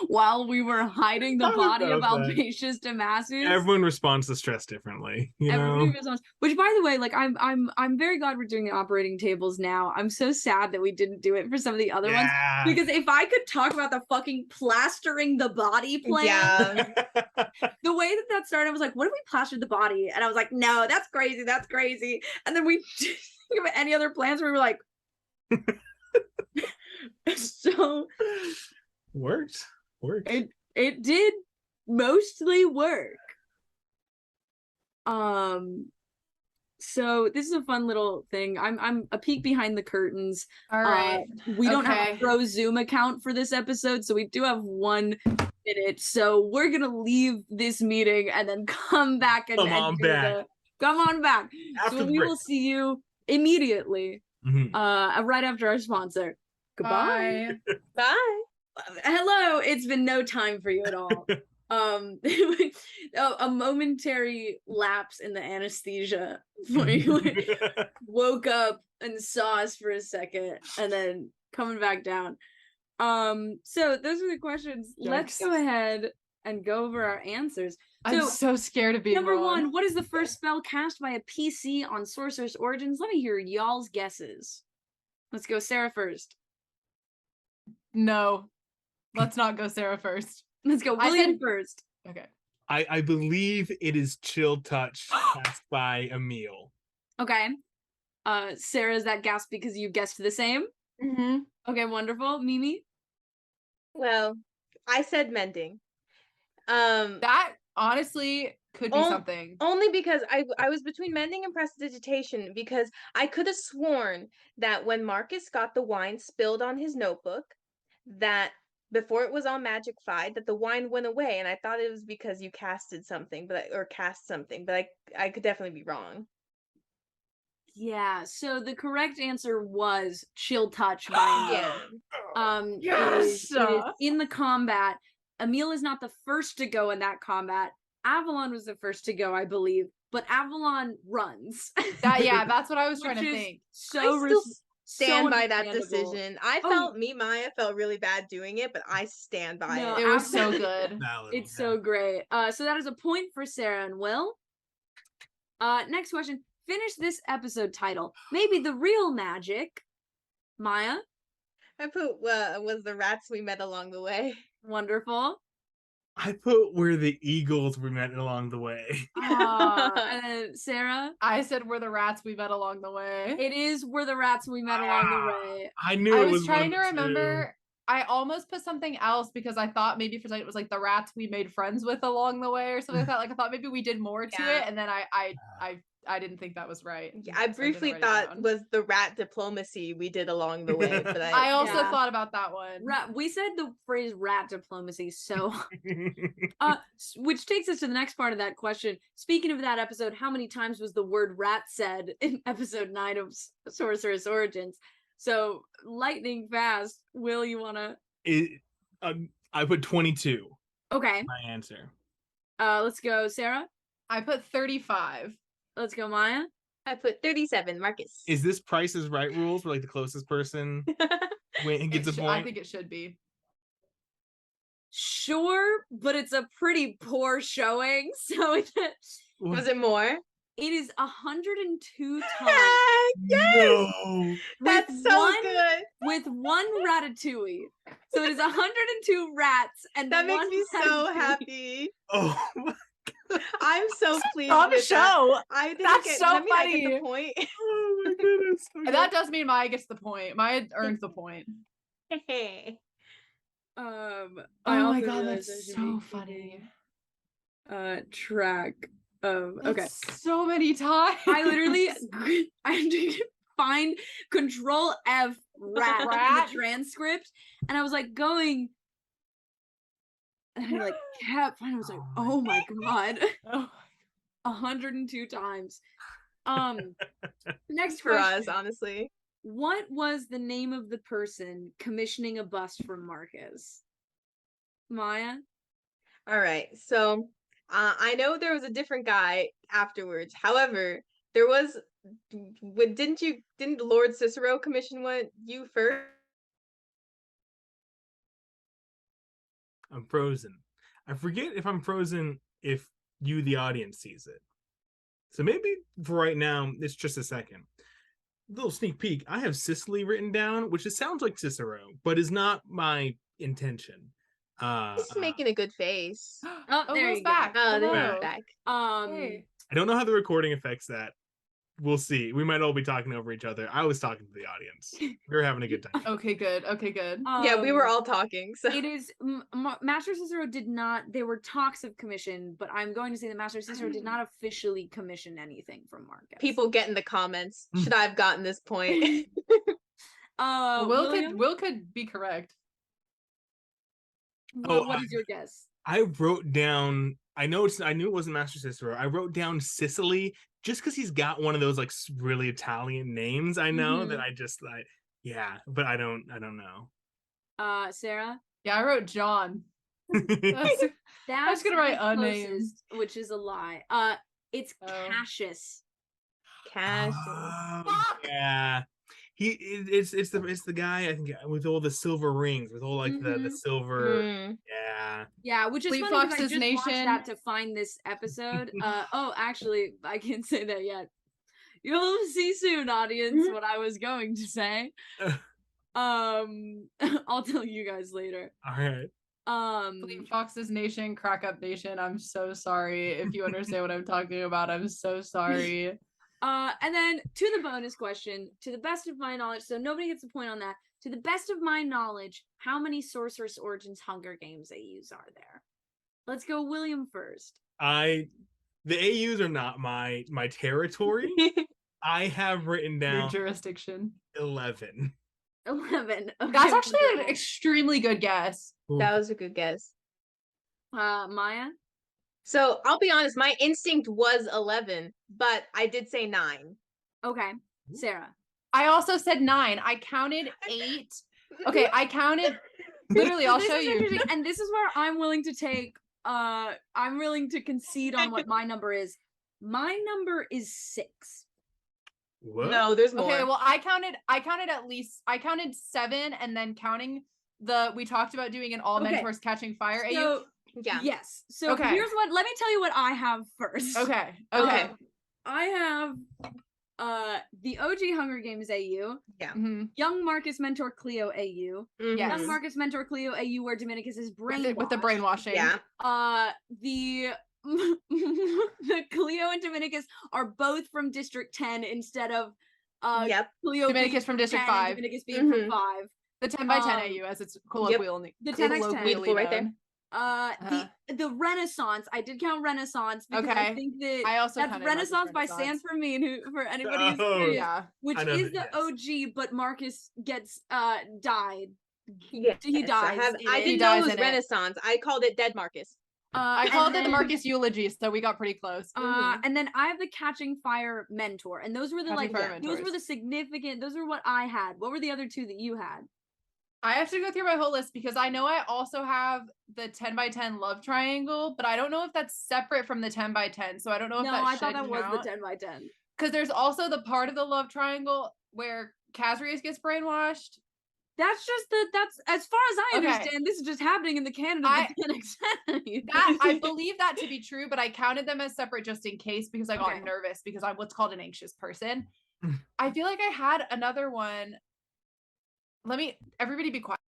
while we were hiding the Thought body of about that. Alpatius Damascus. Everyone responds to stress differently, you Everybody know. responds. Which, by the way, like I'm very glad we're doing the operating tables now. I'm so sad that we didn't do it for some of the other ones, Yeah. because if I could talk about the fucking plastering the body plan, Yeah. the way that started, I was like, what if we plastered the body? And I was like, no, that's crazy. And then we didn't think of any other plans. We were like, so Worked. it did mostly work. So this is a fun little thing. I'm a peek behind the curtains. All right. We don't have a Okay. pro Zoom account for this episode, so we do have 1 minute. So we're gonna leave this meeting and then come back and Come on back. Come on back. After So the we break. will see you immediately. Mhm. Right after our sponsor. Goodbye. Bye. Bye. Hello, it's been no time for you at all. A momentary lapse in the anesthesia where you woke up and saw us for a second and then coming back down. So those are the questions. Let's Yikes. go ahead and go over our answers. I'm so scared of being Number wrong. 1, what is the first spell cast by a PC on Sorcerous Origins? Let me hear y'all's guesses. Let's go Sarah first. No. Let's not go Sarah first. Let's go I William said- first. Okay. I believe it is Chill Touch cast by Emil. Okay. Sarah, is that gasp because you guessed the same? Mm-hmm. Okay, wonderful. Mimi? Well, I said mending. That honestly could be Oh, something. Only because I was between mending and prestidigitation, because I could have sworn that when Marcus got the wine spilled on his notebook, that before it was on Magic-fied, that the wine went away, and I thought it was because you casted something, cast something, but I could definitely be wrong. Yeah, so the correct answer was Chill Touch by Yeah. Emil. Yes! It is in the combat. Emil is not the first to go in that combat. Avalon was the first to go, I believe, but Avalon runs. That's what I was trying Which to is think. So I still stand so by that understandable. decision. I Oh, Maya felt really bad doing it, but I stand by No, it. It was so good. Valid, It's yeah. so great. So that is a point for Sarah and Will. Next question. Finish this episode title. Maybe the real magic. Maya. I put was the rats we met along the way. Wonderful. I put where the eagles we met along the way. And then Sarah. I said we're the rats we met along the way. It is were the rats we met along the way. I knew I it was was trying to one of the two. remember. I almost put something else because I thought maybe for a second it was like the rats we made friends with along the way or something like that. Like I thought maybe we did more to Yeah. it, and then I didn't think that was right. Yeah, so I didn't briefly write it thought down. was the rat diplomacy we did along the way, but I also Yeah. thought about that one. We said the phrase rat diplomacy, so which takes us to the next part of that question. Speaking of that episode, how many times was the word rat said in episode 9 of Sorcerous Origins? So lightning fast. Will, you wanna I put 22. Okay. My answer. Let's go, Sarah. I put 35. Let's go, Maya. I put 37, Marcus. Is this Price is Right rules where like the closest person gets a point? I think it should be. Sure, but it's a pretty poor showing. So Was it more? it is 102 times Yes! No. That's with so one- good. with one ratatouille. So it is 102 rats and That makes one me so ratatouille. happy. Oh my I'm so pleased On the with that. show. I didn't That's get, so I mean, I get funny. the point. Oh my goodness. Okay. That does mean Maya gets the point. Maya earns the point. I Oh my also god, realized I that's should so be funny. keeping, track of. Okay, That's so many times. I literally I had to find Control F rat in Rat? the transcript, and I was like going, and I like kept finding. I was like, oh my god, Oh. 102 times. Next For us, question. honestly. What was the name of the person commissioning a bust from Marcus? Maya? All right. So I know there was a different guy afterwards. However, there was didn't Lord Cicero commission you first? I'm frozen. I forget if I'm frozen if you, the audience, sees it. So maybe for right now, it's just a second. Little sneak peek. I have Sicily written down, which sounds like Cicero, but is not my intention. He's making a good face. Oh, there Will's you back. go. Oh, there Hello. he's back. Hey. I don't know how the recording affects that. We'll see. We might all be talking over each other. I was talking to the audience. We were having a good time. Okay, good. Okay, good. Yeah, we were all talking. So It is Master Cicero did not. There were talks of commission, but I'm going to say that Master Cicero did not officially commission anything from Marcus. people get in the comments. Should I have gotten this point? Will could be correct. What is your guess? I wrote down. I knew it wasn't Master Cicero. I wrote down Sicily just because he's got one of those like really Italian names. I know that I just like, yeah, but I don't know. Sarah? Yeah, I wrote John. That's That's gonna write the unnamed. closest, which is a lie. It's Cassius. Cash. Yeah. It's the guy I think with all the silver rings, with all like the silver. Yeah, which is Fleet funny because I Fox's just watched Nation. that to find this episode. Oh, actually, I can't say that yet. You'll see soon, audience, what I was going to say. I'll tell you guys later. All right. Fleet Fox's Nation, Crack Up Nation. I'm so sorry. If you understand what I'm talking about, I'm so sorry. And then to the bonus question, to the best of my knowledge, so nobody gets a point on that. To the best of my knowledge, how many Sorcerous Origins Hunger Games AUs are there? Let's go William first. The AUs are not my territory. I have written Your down jurisdiction. 11. 11. Okay, That's actually an wonderful. extremely good guess. That was a good guess. Maya? So I'll be honest, my instinct was 11, but I did say 9. Okay. Sarah? I also said 9. I counted 8. Okay, I counted literally. I'll show you. And this is where I'm willing to take. I'm willing to concede on what my number is. My number is 6. What? No, there's more. Okay, well, I counted 7, and then counting we talked about doing an all mentors catching fire AU. So, yeah. yes. So here's what. Let me tell you what I have first. Okay. I have the OG Hunger Games AU. Yeah. Young Marcus Mentor Cleo AU. Yes. Young Marcus Mentor Cleo AU where Dominicus is brainwashed. With the brainwashing. Yeah. The the Cleo and Dominicus are both from District 10 instead of Cleo Dominicus from District 5. Dominicus being from 5. The 10 by 10 AU as it's colloquially. The 10x10 beautiful right there. The Renaissance. I did count Renaissance because I think that I also that's Renaissance by Sans Fermin, who for anybody who's curious, which is the OG, but Marcus gets died. Yeah, he dies. I didn't know it was Renaissance. I called it Dead Marcus. I called it the Marcus eulogy, so we got pretty close. And then I have the Catching Fire Mentor, and those were the those were the significant. Those are what I had. What were the other two that you had? I have to go through my whole list because I know I also have the 10 by 10 love triangle, but I don't know if that's separate from the 10 by 10. So I don't know if that I should thought that was count. the 10 by 10. Because there's also the part of the love triangle where Casrius gets brainwashed. That's just that's as far as I understand, this is just happening in the canon of the 10x10. I believe that to be true, but I counted them as separate just in case because I got nervous because I'm what's called an anxious person. I feel like I had another one. Everybody be quiet.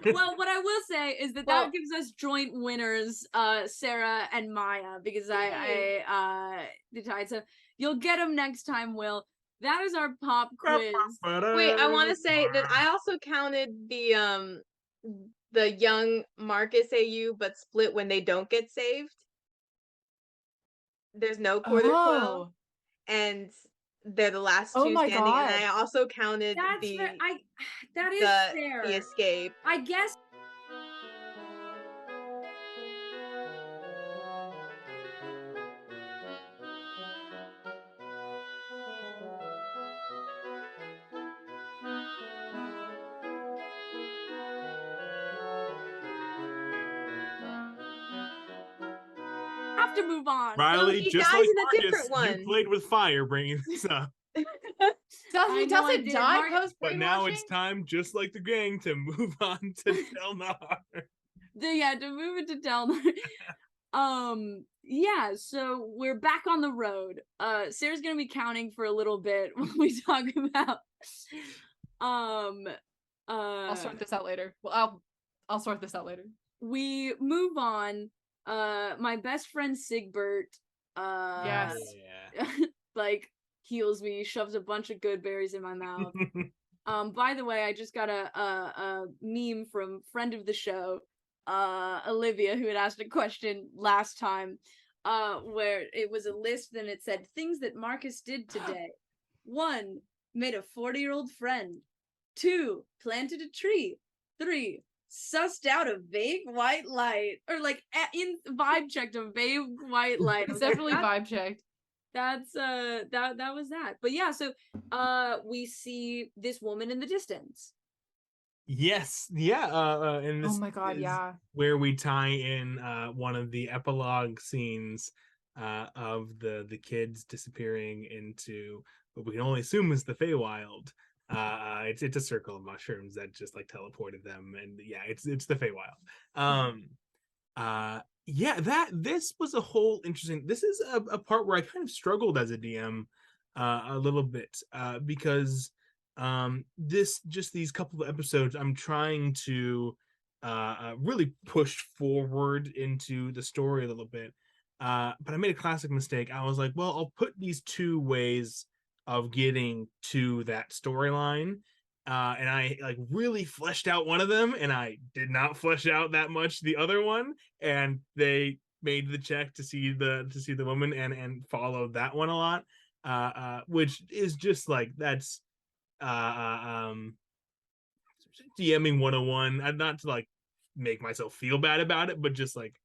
Well, what I will say is that Well- that gives us joint winners, Sarah and Maya, because I decided. So you'll get them next time, Will. That is our pop quiz. Wait, I want to say that I also counted the young Marcus AU, but split when they don't get saved. There's no quarter quill, and they're the last Oh two my standing. God. And I also counted That's the fair. That is fair. the escape. I guess. Have to move on. Riley, he just dies like in a Marcus, different one. you played with fire bringing this up. He I know I doesn't did. die Mark- post But now it's brainwashing? time, just like the gang, to move on to Delnar. To move it to Delnar. Yeah, so we're back on the road. Sarah's gonna be counting for a little bit while we talk about I'll sort this out later. Well, I'll sort this out later. we move on. My best friend Sigbert Yes. Yeah. like heals me, shoves a bunch of good berries in my mouth. By the way, I just got a meme from friend of the show, Olivia, who had asked a question last time, where it was a list and it said things that Marcus did today. 1, made a 40-year-old friend. 2, planted a tree. 3, sussed out a vague white light, or like in vibe checked a vague white light. I It's was like, definitely vibe checked. that's that was that. But yeah, so we see this woman in the distance. Yes, yeah, and this Oh my God, is yeah. where we tie in one of the epilogue scenes of the kids disappearing into what we can only assume is the Feywild. It's a circle of mushrooms that just like teleported them, and yeah, it's the Feywild. Yeah, this was a whole interesting. This is a part where I kind of struggled as a DM a little bit because these couple of episodes I'm trying to really push forward into the story a little bit, but I made a classic mistake. I was like, well, I'll put these 2 ways of getting to that storyline, and I like really fleshed out one of them, and I did not flesh out that much the other one, and they made the check to see the woman and followed that one a lot, which is just like that's DMing 101. Not to like make myself feel bad about it, but just like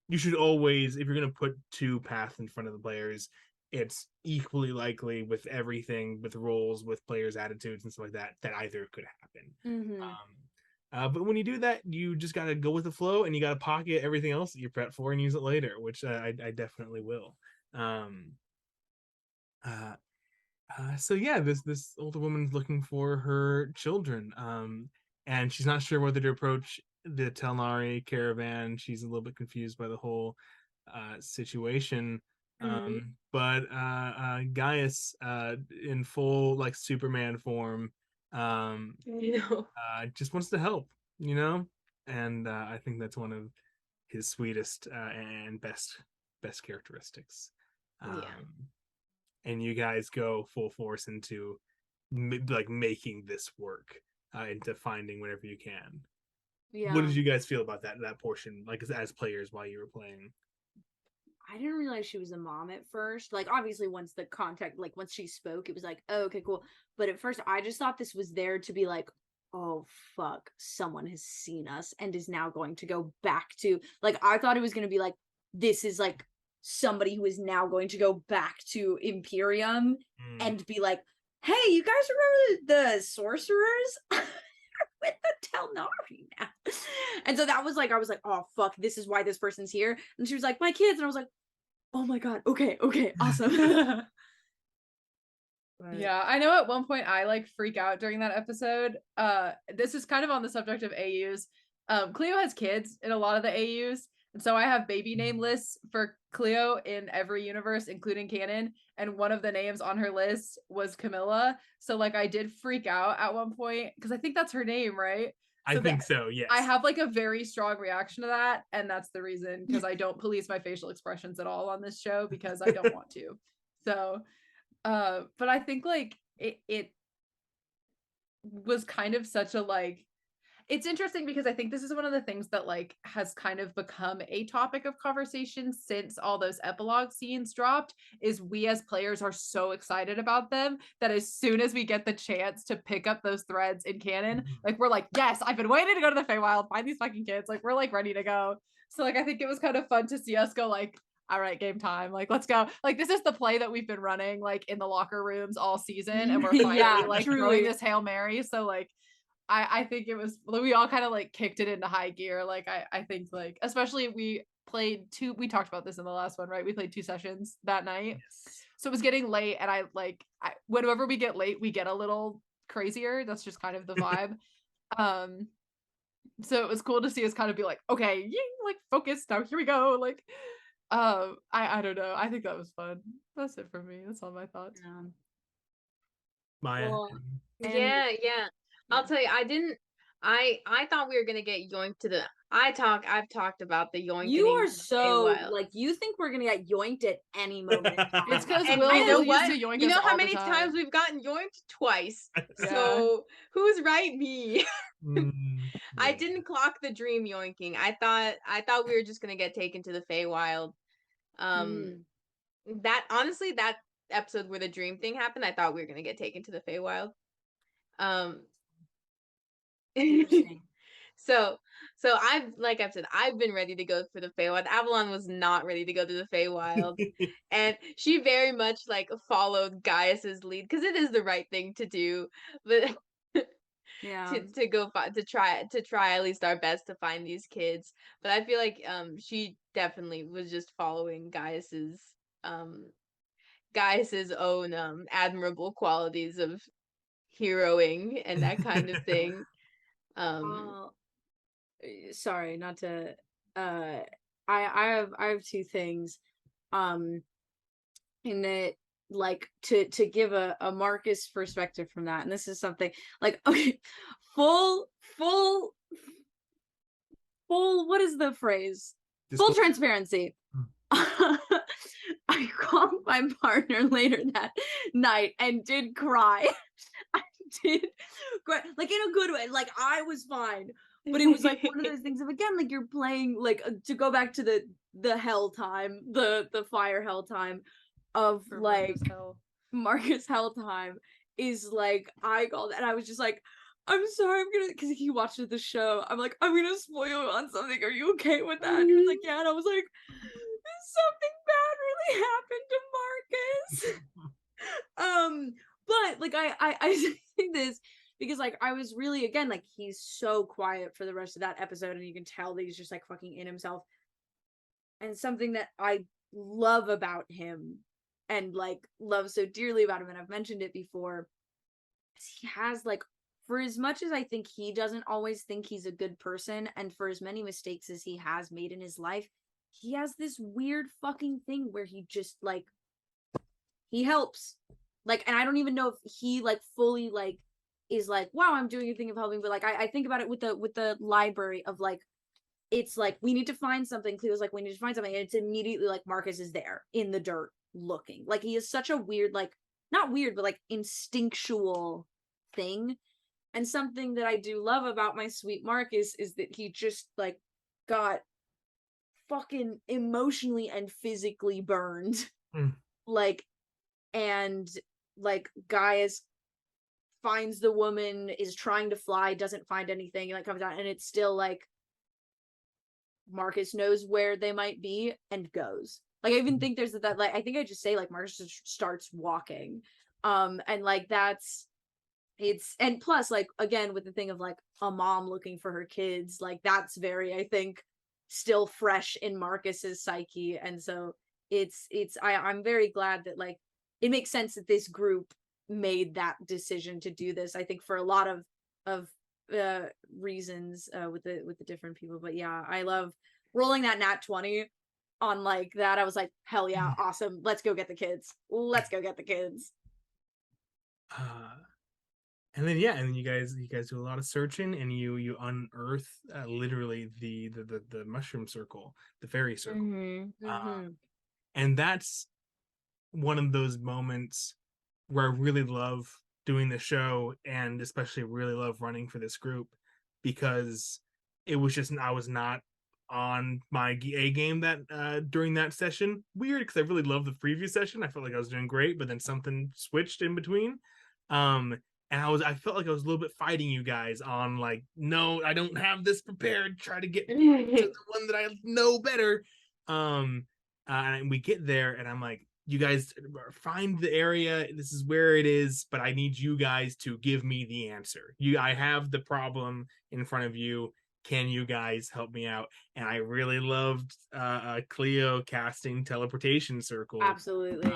you should always, if you're gonna put 2 paths in front of the players, it's equally likely with everything, with roles, with players' attitudes and stuff like that either could happen. But when you do that, you just gotta go with the flow, and you gotta pocket everything else that you prep for and use it later, which I definitely will. So yeah, this older woman's looking for her children, and she's not sure whether to approach the Telnari caravan. She's a little bit confused by the whole situation. But Gaius, in full like Superman form, just wants to help, and I think that's one of his sweetest and best characteristics. And you guys go full force into like making this work, into finding whatever you can. Yeah. What did you guys feel about that portion, like as players while you were playing? I didn't realize she was a mom at first. Like, obviously, once the contact, like, once she spoke, it was like, oh, okay, cool. But at first, I just thought this was there to be like, oh, fuck, someone has seen us and is now going to go back to, like, I thought it was going to be like, this is like somebody who is now going to go back to Imperium and be like, hey, you guys remember the sorcerers? With the Telnari now. And so that was like, I was like, oh, fuck, this is why this person's here. And she was like, my kids. And I was like, oh my God, okay, awesome. Yeah, I know at one point I like freak out during that episode. This is kind of on the subject of AUs. Cleo has kids in a lot of the AUs, And so I have baby name lists for Cleo in every universe, including canon. And one of the names on her list was Camilla. So like I did freak out at one point because I think that's her name, right? I think so, yes. I have like a very strong reaction to that. And that's the reason, because I don't police my facial expressions at all on this show because I don't want to. So, but I think like it was kind of such a like, it's interesting because I think this is one of the things that like has kind of become a topic of conversation since all those epilogue scenes dropped, is we as players are so excited about them that as soon as we get the chance to pick up those threads in canon, like we're like, yes, I've been waiting to go to the Feywild, find these fucking kids, like we're like ready to go. So like I think it was kind of fun to see us go like, all right, game time, like let's go. Like this is the play that we've been running like in the locker rooms all season, and we're finally like throwing this Hail Mary. So like I think it was, we all kind of like kicked it into high gear. Like I think like, especially we talked about this in the last one, right? We played 2 sessions that night. Yes. So it was getting late, and whenever we get late, we get a little crazier. That's just kind of the vibe. So it was cool to see us kind of be like, okay, yeah, like focus now, here we go. Like, I don't know. I think that was fun. That's it for me. That's all my thoughts. Maya. Well, Yeah. I'll tell you, I thought we were gonna get yoinked to the I've talked about the yoinking. you are so like, you think we're gonna get yoinked at any moment. It's because And Will you know used what? to yoink You us know how all the many time. times we've gotten yoinked? Twice. Yeah. So who's right? Me. I Yeah. didn't clock the dream yoinking. I thought we were just gonna get taken to the Feywild. That honestly, that episode where the dream thing happened, I thought we were gonna get taken to the Feywild. Interesting. So I've said, I've been ready to go for the Feywild. Avalon was not ready to go to the Feywild. And she very much like followed Gaius's lead, because it is the right thing to do. But Yeah. to try at least our best to find these kids. But I feel like she definitely was just following Gaius's own admirable qualities of heroing and that kind of thing. Sorry, not to I have 2 things in that, like, to give a Marcus perspective from that. And this is something like, okay, full what is the phrase? Full transparency. I called my partner later that night and did cry. I did cry, like in a good way. Like I was fine, but it was like one of those things of, again, like you're playing, like to go back to the hell time, the fire hell time of like Marcus hell time is like, I called and I was just like, I'm sorry, I'm gonna, because he watched the show, I'm like, I'm gonna spoil you on something, are you okay with that? And he was like, yeah. And I was like, something bad really happened to Marcus. But like I say this because like I was really, again, like he's so quiet for the rest of that episode, and you can tell that he's just like fucking in himself. And something that I love about him, and like love so dearly about him, and I've mentioned it before, is he has like, for as much as I think he doesn't always think he's a good person, and for as many mistakes as he has made in his life, he has this weird fucking thing where he just like, he helps. Like, and I don't even know if he like fully like is like, wow, I'm doing a thing of helping, but like I think about it with the library of like, it's like, we need to find something. Cleo's like, we need to find something, and it's immediately like Marcus is there in the dirt looking. Like he is such a weird, like, not weird, but like instinctual thing. And something that I do love about my sweet Marcus is that he just like got fucking emotionally and physically burned. Like, and like Gaius finds the woman, is trying to fly, doesn't find anything, and like comes out, and it's still like Marcus knows where they might be and goes. Like I even think there's that, like I think I just say like Marcus just starts walking. And like that's, it's, and plus like again with the thing of like a mom looking for her kids, like that's very, I think, still fresh in Marcus's psyche. And so I'm very glad that like it makes sense that this group made that decision to do this, I think, for a lot of reasons with the different people. But yeah, I love rolling that nat 20 on like that, I was like, hell yeah, awesome. Let's go get the kids. Let's go get the kids. And then yeah, and then you guys do a lot of searching, and you unearth literally the mushroom circle, the fairy circle. And that's one of those moments where I really love doing the show, and especially really love running for this group, because it was just, I was not on my A game that during that session. Weird, because I really loved the previous session. I felt like I was doing great, but then something switched in between. And I felt like I was a little bit fighting you guys on like, no, I don't have this prepared. Try to get to the one that I know better. And we get there, and I'm like, you guys find the area. This is where it is, but I need you guys to give me the answer. I have the problem in front of you. Can you guys help me out? And I really loved Cleo casting teleportation circle. Absolutely.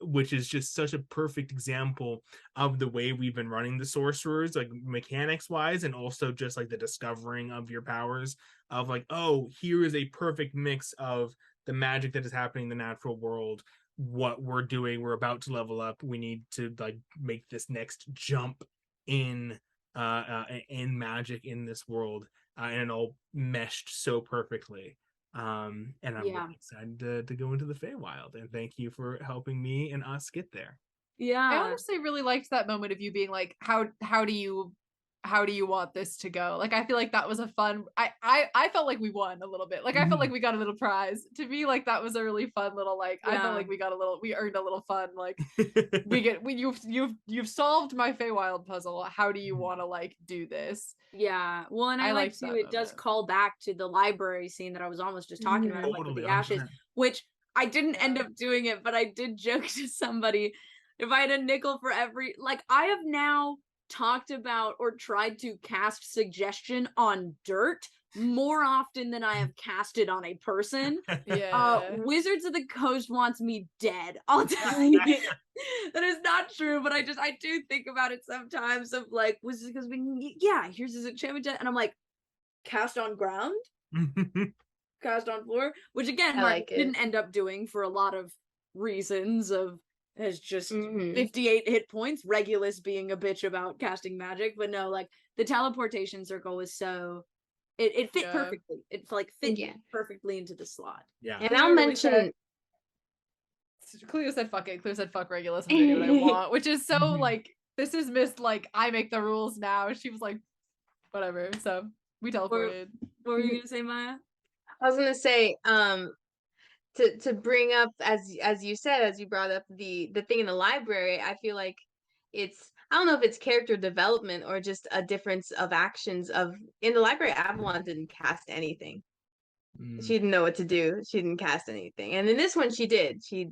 Which is just such a perfect example of the way we've been running the sorcerers, like mechanics wise, and also just like the discovering of your powers, of like, oh, here is a perfect mix of the magic that is happening in the natural world, what we're doing, we're about to level up, we need to like make this next jump in magic in this world, and it all meshed so perfectly. And I'm really excited to go into the Feywild, and thank you for helping me and us get there. I honestly really liked that moment of you being like, how do you want this to go? Like, I feel like that was a fun, I felt like we won a little bit. Like, I felt like we got a little prize. To me, like, that was a really fun little, like, I felt like we earned a little fun, like, you've solved my Feywild puzzle. How do you want to, like, do this? Yeah. Well, and I like too, it does call back to the library scene that I was almost just talking about, like with the ashes, which I didn't end up doing it, but I did joke to somebody, if I had a nickel for every, like, I have now talked about or tried to cast suggestion on dirt more often than I have cast it on a person. Wizards of the Coast wants me dead. I'll tell you. That is not true, but I do think about it sometimes, of like, Wizards of the Coast, here's his enchantment, and I'm like, cast on ground, cast on floor, which again, Mark didn't end up doing for a lot of reasons, of has just 58 hit points, Regulus being a bitch about casting magic, but no, like, the teleportation circle was so, it fit perfectly. It like fit perfectly into the slot. Yeah. And I'll mention, Cleo said fuck it. Cleo said fuck Regulus, I'm gonna do what I want, which is so like, this is Miss like, I make the rules now. She was like, whatever. So we teleported. What were you gonna say, Maya? I was gonna say, to bring up, as you said, as you brought up the thing in the library, I feel like it's, I don't know if it's character development or just a difference of actions. Of in the library, Avalon didn't cast anything. She didn't know what to do. She didn't cast anything. And in this one, she did. She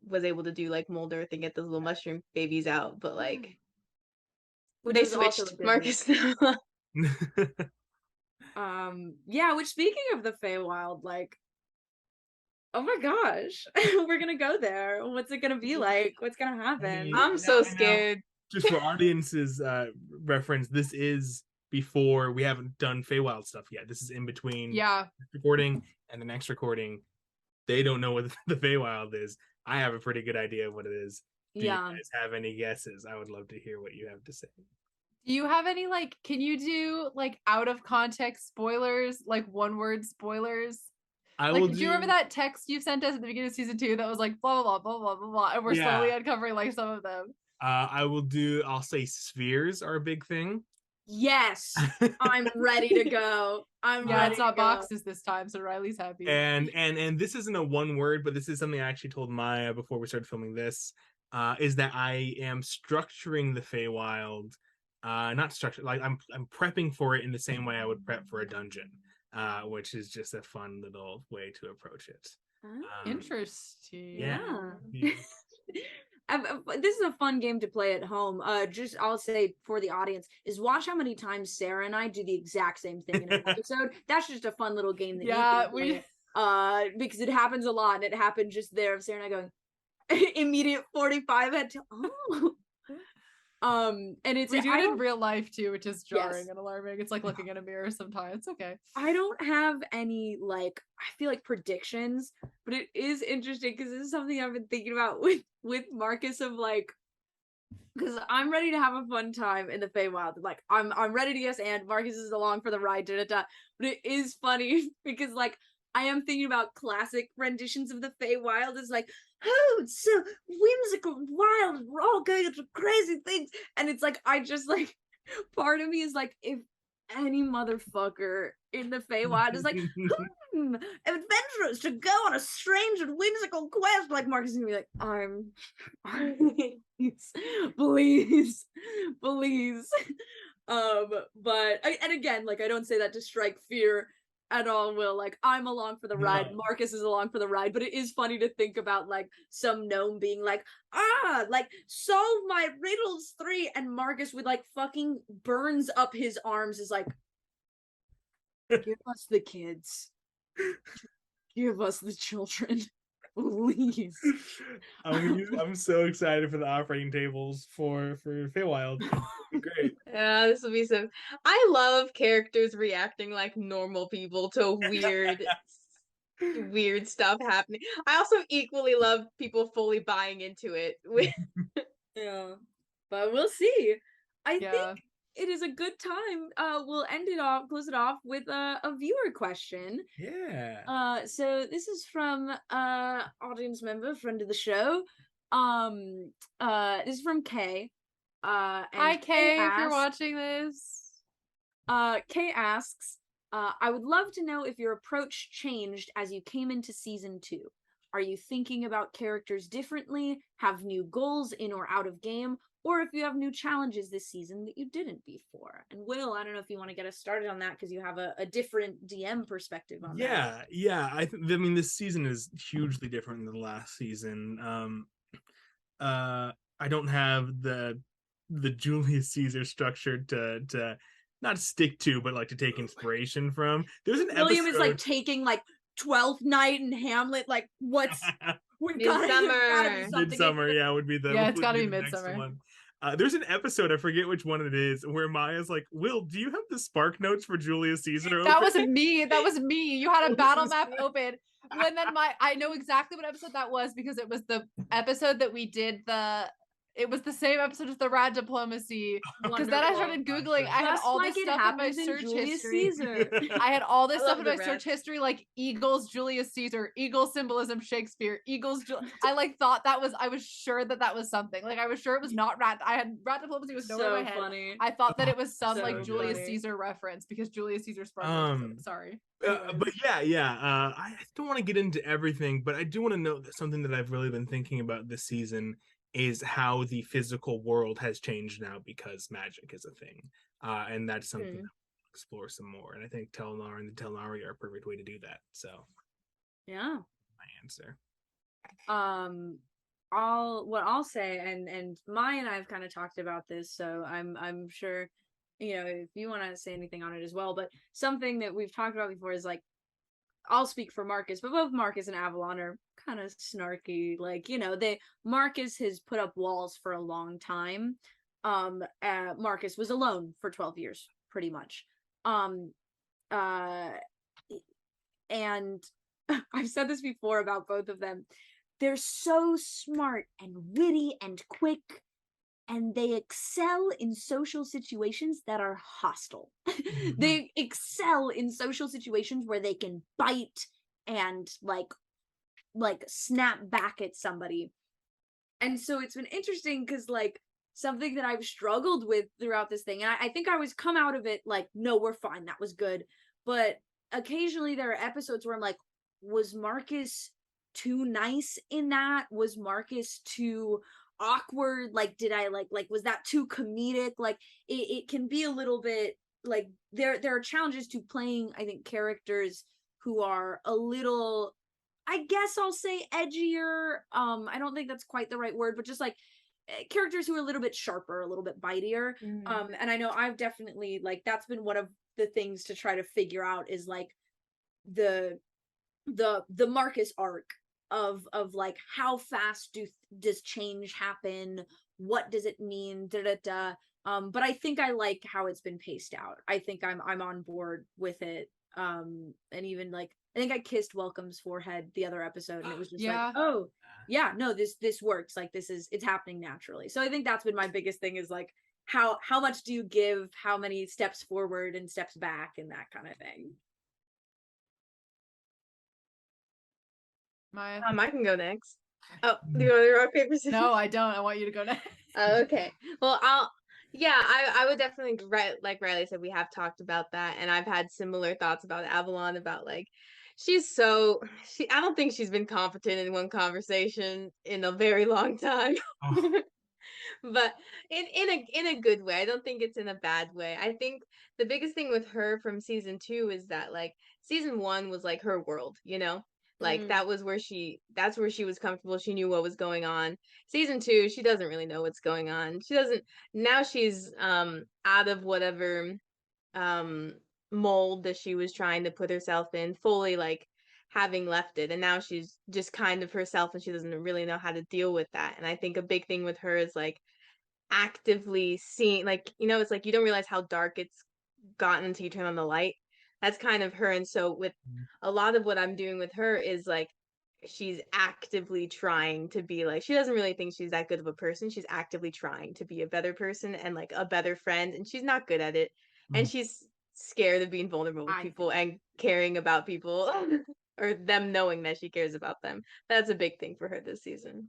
was able to do like mold earth and get those little mushroom babies out. But like, they switched Marcus. Which, speaking of the Feywild, like, oh my gosh, we're gonna go there. What's it gonna be like? What's gonna happen? I'm so scared. Just for audience's reference, this is before, we haven't done Feywild stuff yet. This is in between recording and the next recording. They don't know what the Feywild is. I have a pretty good idea of what it is. Do you guys have any guesses? I would love to hear what you have to say. Do you have any, like, can you do like out of context spoilers, like one word spoilers? Do you remember that text you sent us at the beginning of season 2 that was like blah blah blah blah blah blah, and we're slowly uncovering like some of them? I'll say spheres are a big thing. Yes, I'm ready to go. It's not boxes this time, so Riley's happy. And this isn't a one word, but this is something I actually told Maya before we started filming this. Is that I am structuring the Feywild, not structured, like I'm prepping for it in the same way I would prep for a dungeon, which is just a fun little way to approach it. Interesting. Yeah. This is a fun game to play at home. I'll say for the audience is watch how many times Sarah and I do the exact same thing in an episode. That's just a fun little game that you can play. Because it happens a lot, and it happened just there of Sarah and I going immediate 45 head to And it's We do I it in don't real life too, which is jarring Yes. and alarming. It's like looking in a mirror sometimes. It's okay. I don't have any like I feel like predictions, but it is interesting because this is something I've been thinking about with Marcus of like because I'm ready to have a fun time in the Feywild. Like I'm ready to yes and Marcus is along for the ride, but it is funny because like I am thinking about classic renditions of the Feywild as like, oh, it's so whimsical and wild, we're all going into crazy things. And it's like I just like part of me is like if any motherfucker in the Feywild is like, adventurers to go on a strange and whimsical quest, like Marcus is gonna be like, please, please, please. But and again, like I don't say that to strike fear at all, Will. Like I'm along for the ride, No. Marcus is along for the ride, but it is funny to think about like some gnome being like, like solve my riddles 3, and Marcus with like fucking burns up his arms is like, give us the kids. Give us the children. Please. I'm so excited for the operating tables for Feywild. Great. Yeah, this will be some. I love characters reacting like normal people to weird stuff happening. I also equally love people fully buying into it. Yeah. But we'll see. I Yeah. think it is a good time. We'll close it off with a viewer question. Yeah. So this is from audience member, friend of the show. This is from Kay. And Hi, Kay, if you're asks, watching this. Kay asks, I would love to know if your approach changed as you came into season 2. Are you thinking about characters differently, have new goals in or out of game, or if you have new challenges this season that you didn't before? And Will, I don't know if you want to get us started on that because you have a different DM perspective on that. Yeah. I mean, this season is hugely different than the last season. I don't have the Julius Caesar structure to not stick to, but like to take inspiration from. There's an William episode... is like taking like 12th Night and Hamlet. Like, what's we gotta be something. Midsummer, yeah, would be the it's gotta be the next Midsummer. one. There's an episode, I forget which one it is, where Maya's like, Will, do you have the spark notes for Julius Caesar open? That was me. That was me. You had a battle map open. When then I know exactly what episode that was because it was the episode that we did it was the same episode as the rad diplomacy. Because then I started Googling. I had all this stuff in my search history. I had all this stuff in my search history, like Eagles, Julius Caesar, Eagle symbolism, Shakespeare, Eagles. I like thought I was sure that was something. Like I was sure it was not rat. I had rat diplomacy was nowhere in my head. Funny. I thought that it was some So like Julius funny. Caesar reference because Julius Caesar sparked. Sorry. But yeah. I don't want to get into everything, but I do want to know that something that I've really been thinking about this season is how the physical world has changed now because magic is a thing, and that's something that we'll explore some more. And I think Telnar and the Telnari are a perfect way to do that. So, yeah, my answer. I'll say, and Maya and I've kind of talked about this, so I'm sure, if you want to say anything on it as well. But something that we've talked about before is like, I'll speak for Marcus, but both Marcus and Avalon are kind of snarky. Like, Marcus has put up walls for a long time. Marcus was alone for 12 years, pretty much. And I've said this before about both of them. They're so smart and witty and quick, and they excel in social situations that are hostile. They excel in social situations where they can bite and like snap back at somebody. And so it's been interesting because like something that I've struggled with throughout this thing, and I think I always come out of it like, no, we're fine, that was good. But occasionally there are episodes where I'm like, was Marcus too nice in that? Was Marcus too awkward? Like, did I like was that too comedic? Like it can be a little bit like there are challenges to playing, I think, characters who are a little, I guess I'll say, edgier. I don't think that's quite the right word, but just like characters who are a little bit sharper, a little bit bitier. And I know I've definitely like that's been one of the things to try to figure out is like the Marcus arc of like how fast does change happen, what does it mean, but I think I like how it's been paced out. I think I'm on board with it. And even like I think I kissed Welcome's forehead the other episode, and it was just like, oh yeah, no, this works. Like it's happening naturally. So I think that's been my biggest thing, is like how much do you give, how many steps forward and steps back, and that kind of thing. Maya? I can go next. Oh, do you want to rock, paper, scissors? No, I don't. I want you to go next. Okay. Well, I would definitely, like Riley said, we have talked about that, and I've had similar thoughts about Avalon, about like, I don't think she's been competent in one conversation in a very long time. Oh. But in a good way. I don't think it's in a bad way. I think the biggest thing with her from season 2 is that like season 1 was like her world, like that's where she was comfortable. She knew what was going on. Season 2, she doesn't really know what's going on. Now she's out of whatever mold that she was trying to put herself in, fully like having left it, and now she's just kind of herself, and she doesn't really know how to deal with that. And I think a big thing with her is like actively seeing, like, it's like you don't realize how dark it's gotten until you turn on the light. That's kind of her. And so with a lot of what I'm doing with her is like she's actively trying to be, like, she doesn't really think she's that good of a person. She's actively trying to be a better person and like a better friend, and she's not good at it. And she's scared of being vulnerable with people and caring about people or them knowing that she cares about them. That's a big thing for her this season.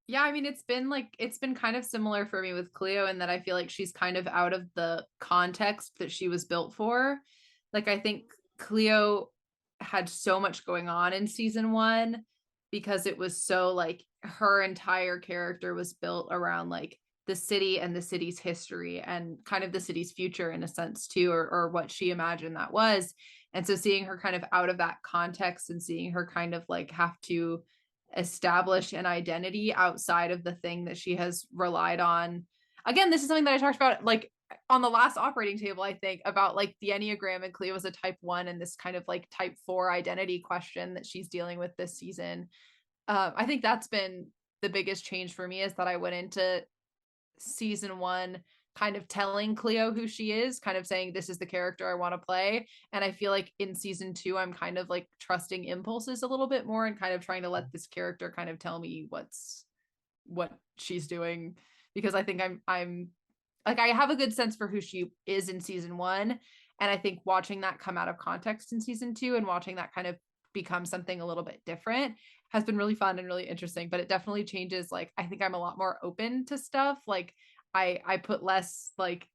Yeah, I mean, it's been kind of similar for me with Cleo, in that I feel like she's kind of out of the context that she was built for. Like, I think Cleo had so much going on in season 1 because it was so like her entire character was built around like the city and the city's history and kind of the city's future in a sense too, or what she imagined that was. And so seeing her kind of out of that context and seeing her kind of like have to establish an identity outside of the thing that she has relied on. Again, this is something that I talked about like on the last operating table, I think, about like the Enneagram, and Cleo was a type 1 and this kind of like type 4 identity question that she's dealing with this season. I think that's been the biggest change for me, is that I went into season 1 kind of telling Cleo who she is, kind of saying this is the character I want to play. And I feel like in season 2 I'm kind of like trusting impulses a little bit more and kind of trying to let this character kind of tell me what she's doing, because I think I'm like, I have a good sense for who she is in season 1, and I think watching that come out of context in season 2 and watching that kind of become something a little bit different has been really fun and really interesting. But it definitely changes, like I think I'm a lot more open to stuff. Like I put less like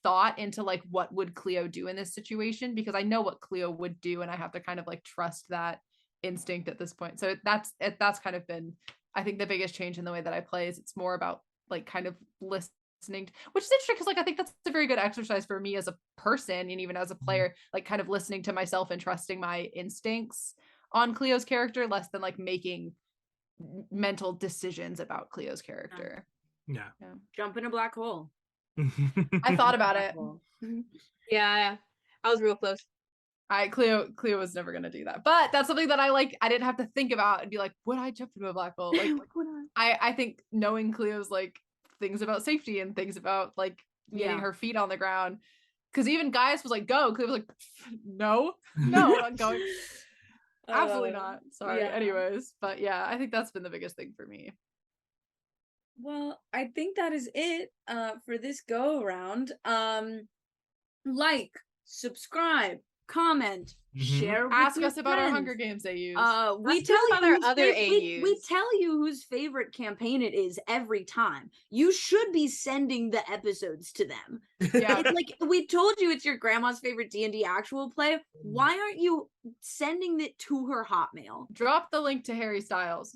thought into like what would Cleo do in this situation, because I know what Cleo would do, and I have to kind of like trust that instinct at this point. So that's kind of been, I think, the biggest change in the way that I play. Is it's more about like kind of listening, which is interesting because like I think that's a very good exercise for me as a person and even as a player, like kind of listening to myself and trusting my instincts on Cleo's character, less than like making mental decisions about Cleo's character. Yeah. Jump in a black hole. I thought about it. Yeah, I was real close. Cleo was never gonna do that, but that's something that I didn't have to think about and be like, would I jump into a black hole? Like I think knowing Cleo's like things about safety and things about like getting her feet on the ground, because even Gaius was like, go. Cleo was like, no, I'm not going. Absolutely not. Sorry. Anyways, but yeah, I think that's been the biggest thing for me. Well, I think that is it for this go around. Like, subscribe, comment, share with ask your us about our friends. Hunger Games AUs. We tell you our other we AUs. tell you whose favorite campaign it is every time. You should be sending the episodes to them. Yeah. It's like, we told you it's your grandma's favorite D&D actual play. Why aren't you sending it to her Hotmail? Drop the link to Harry Styles.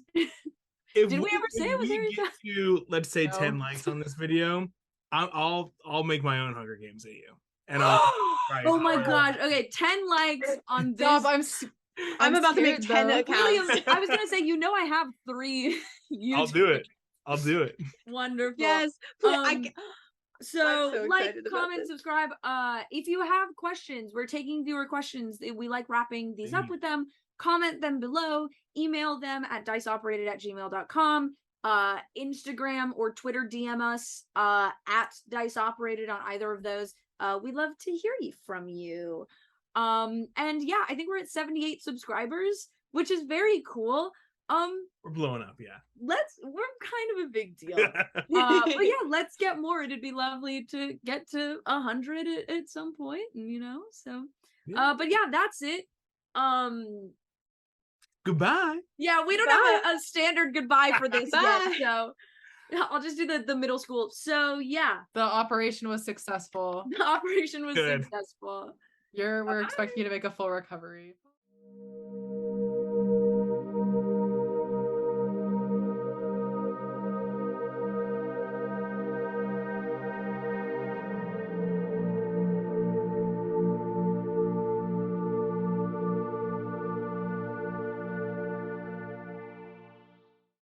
Did we ever say it was Harry Styles? Styles? To, let's say, No. 10 likes on this video, I'll make my own Hunger Games AU. And I'll oh my gosh. Okay, 10 likes on this. I'm about to make 10 accounts. William, I was gonna say, I have 3 YouTube. I'll do it. Wonderful. Yes. So like, comment, subscribe. If you have questions, we're taking viewer questions. We like wrapping these up with them. Comment them below. Email them at diceoperated@gmail.com. Instagram or Twitter DM us at Dice Operated on either of those. We'd love to hear from you. And yeah, I think we're at 78 subscribers, which is very cool. We're blowing up, yeah. We're kind of a big deal. But yeah, let's get more. It'd be lovely to get to 100 at some point, so Yeah. but yeah, that's it. Goodbye. Yeah, we don't have a standard goodbye for this yet, so I'll just do the middle school. So yeah, The operation was successful. the operation was Good. successful. We're expecting you to make a full recovery.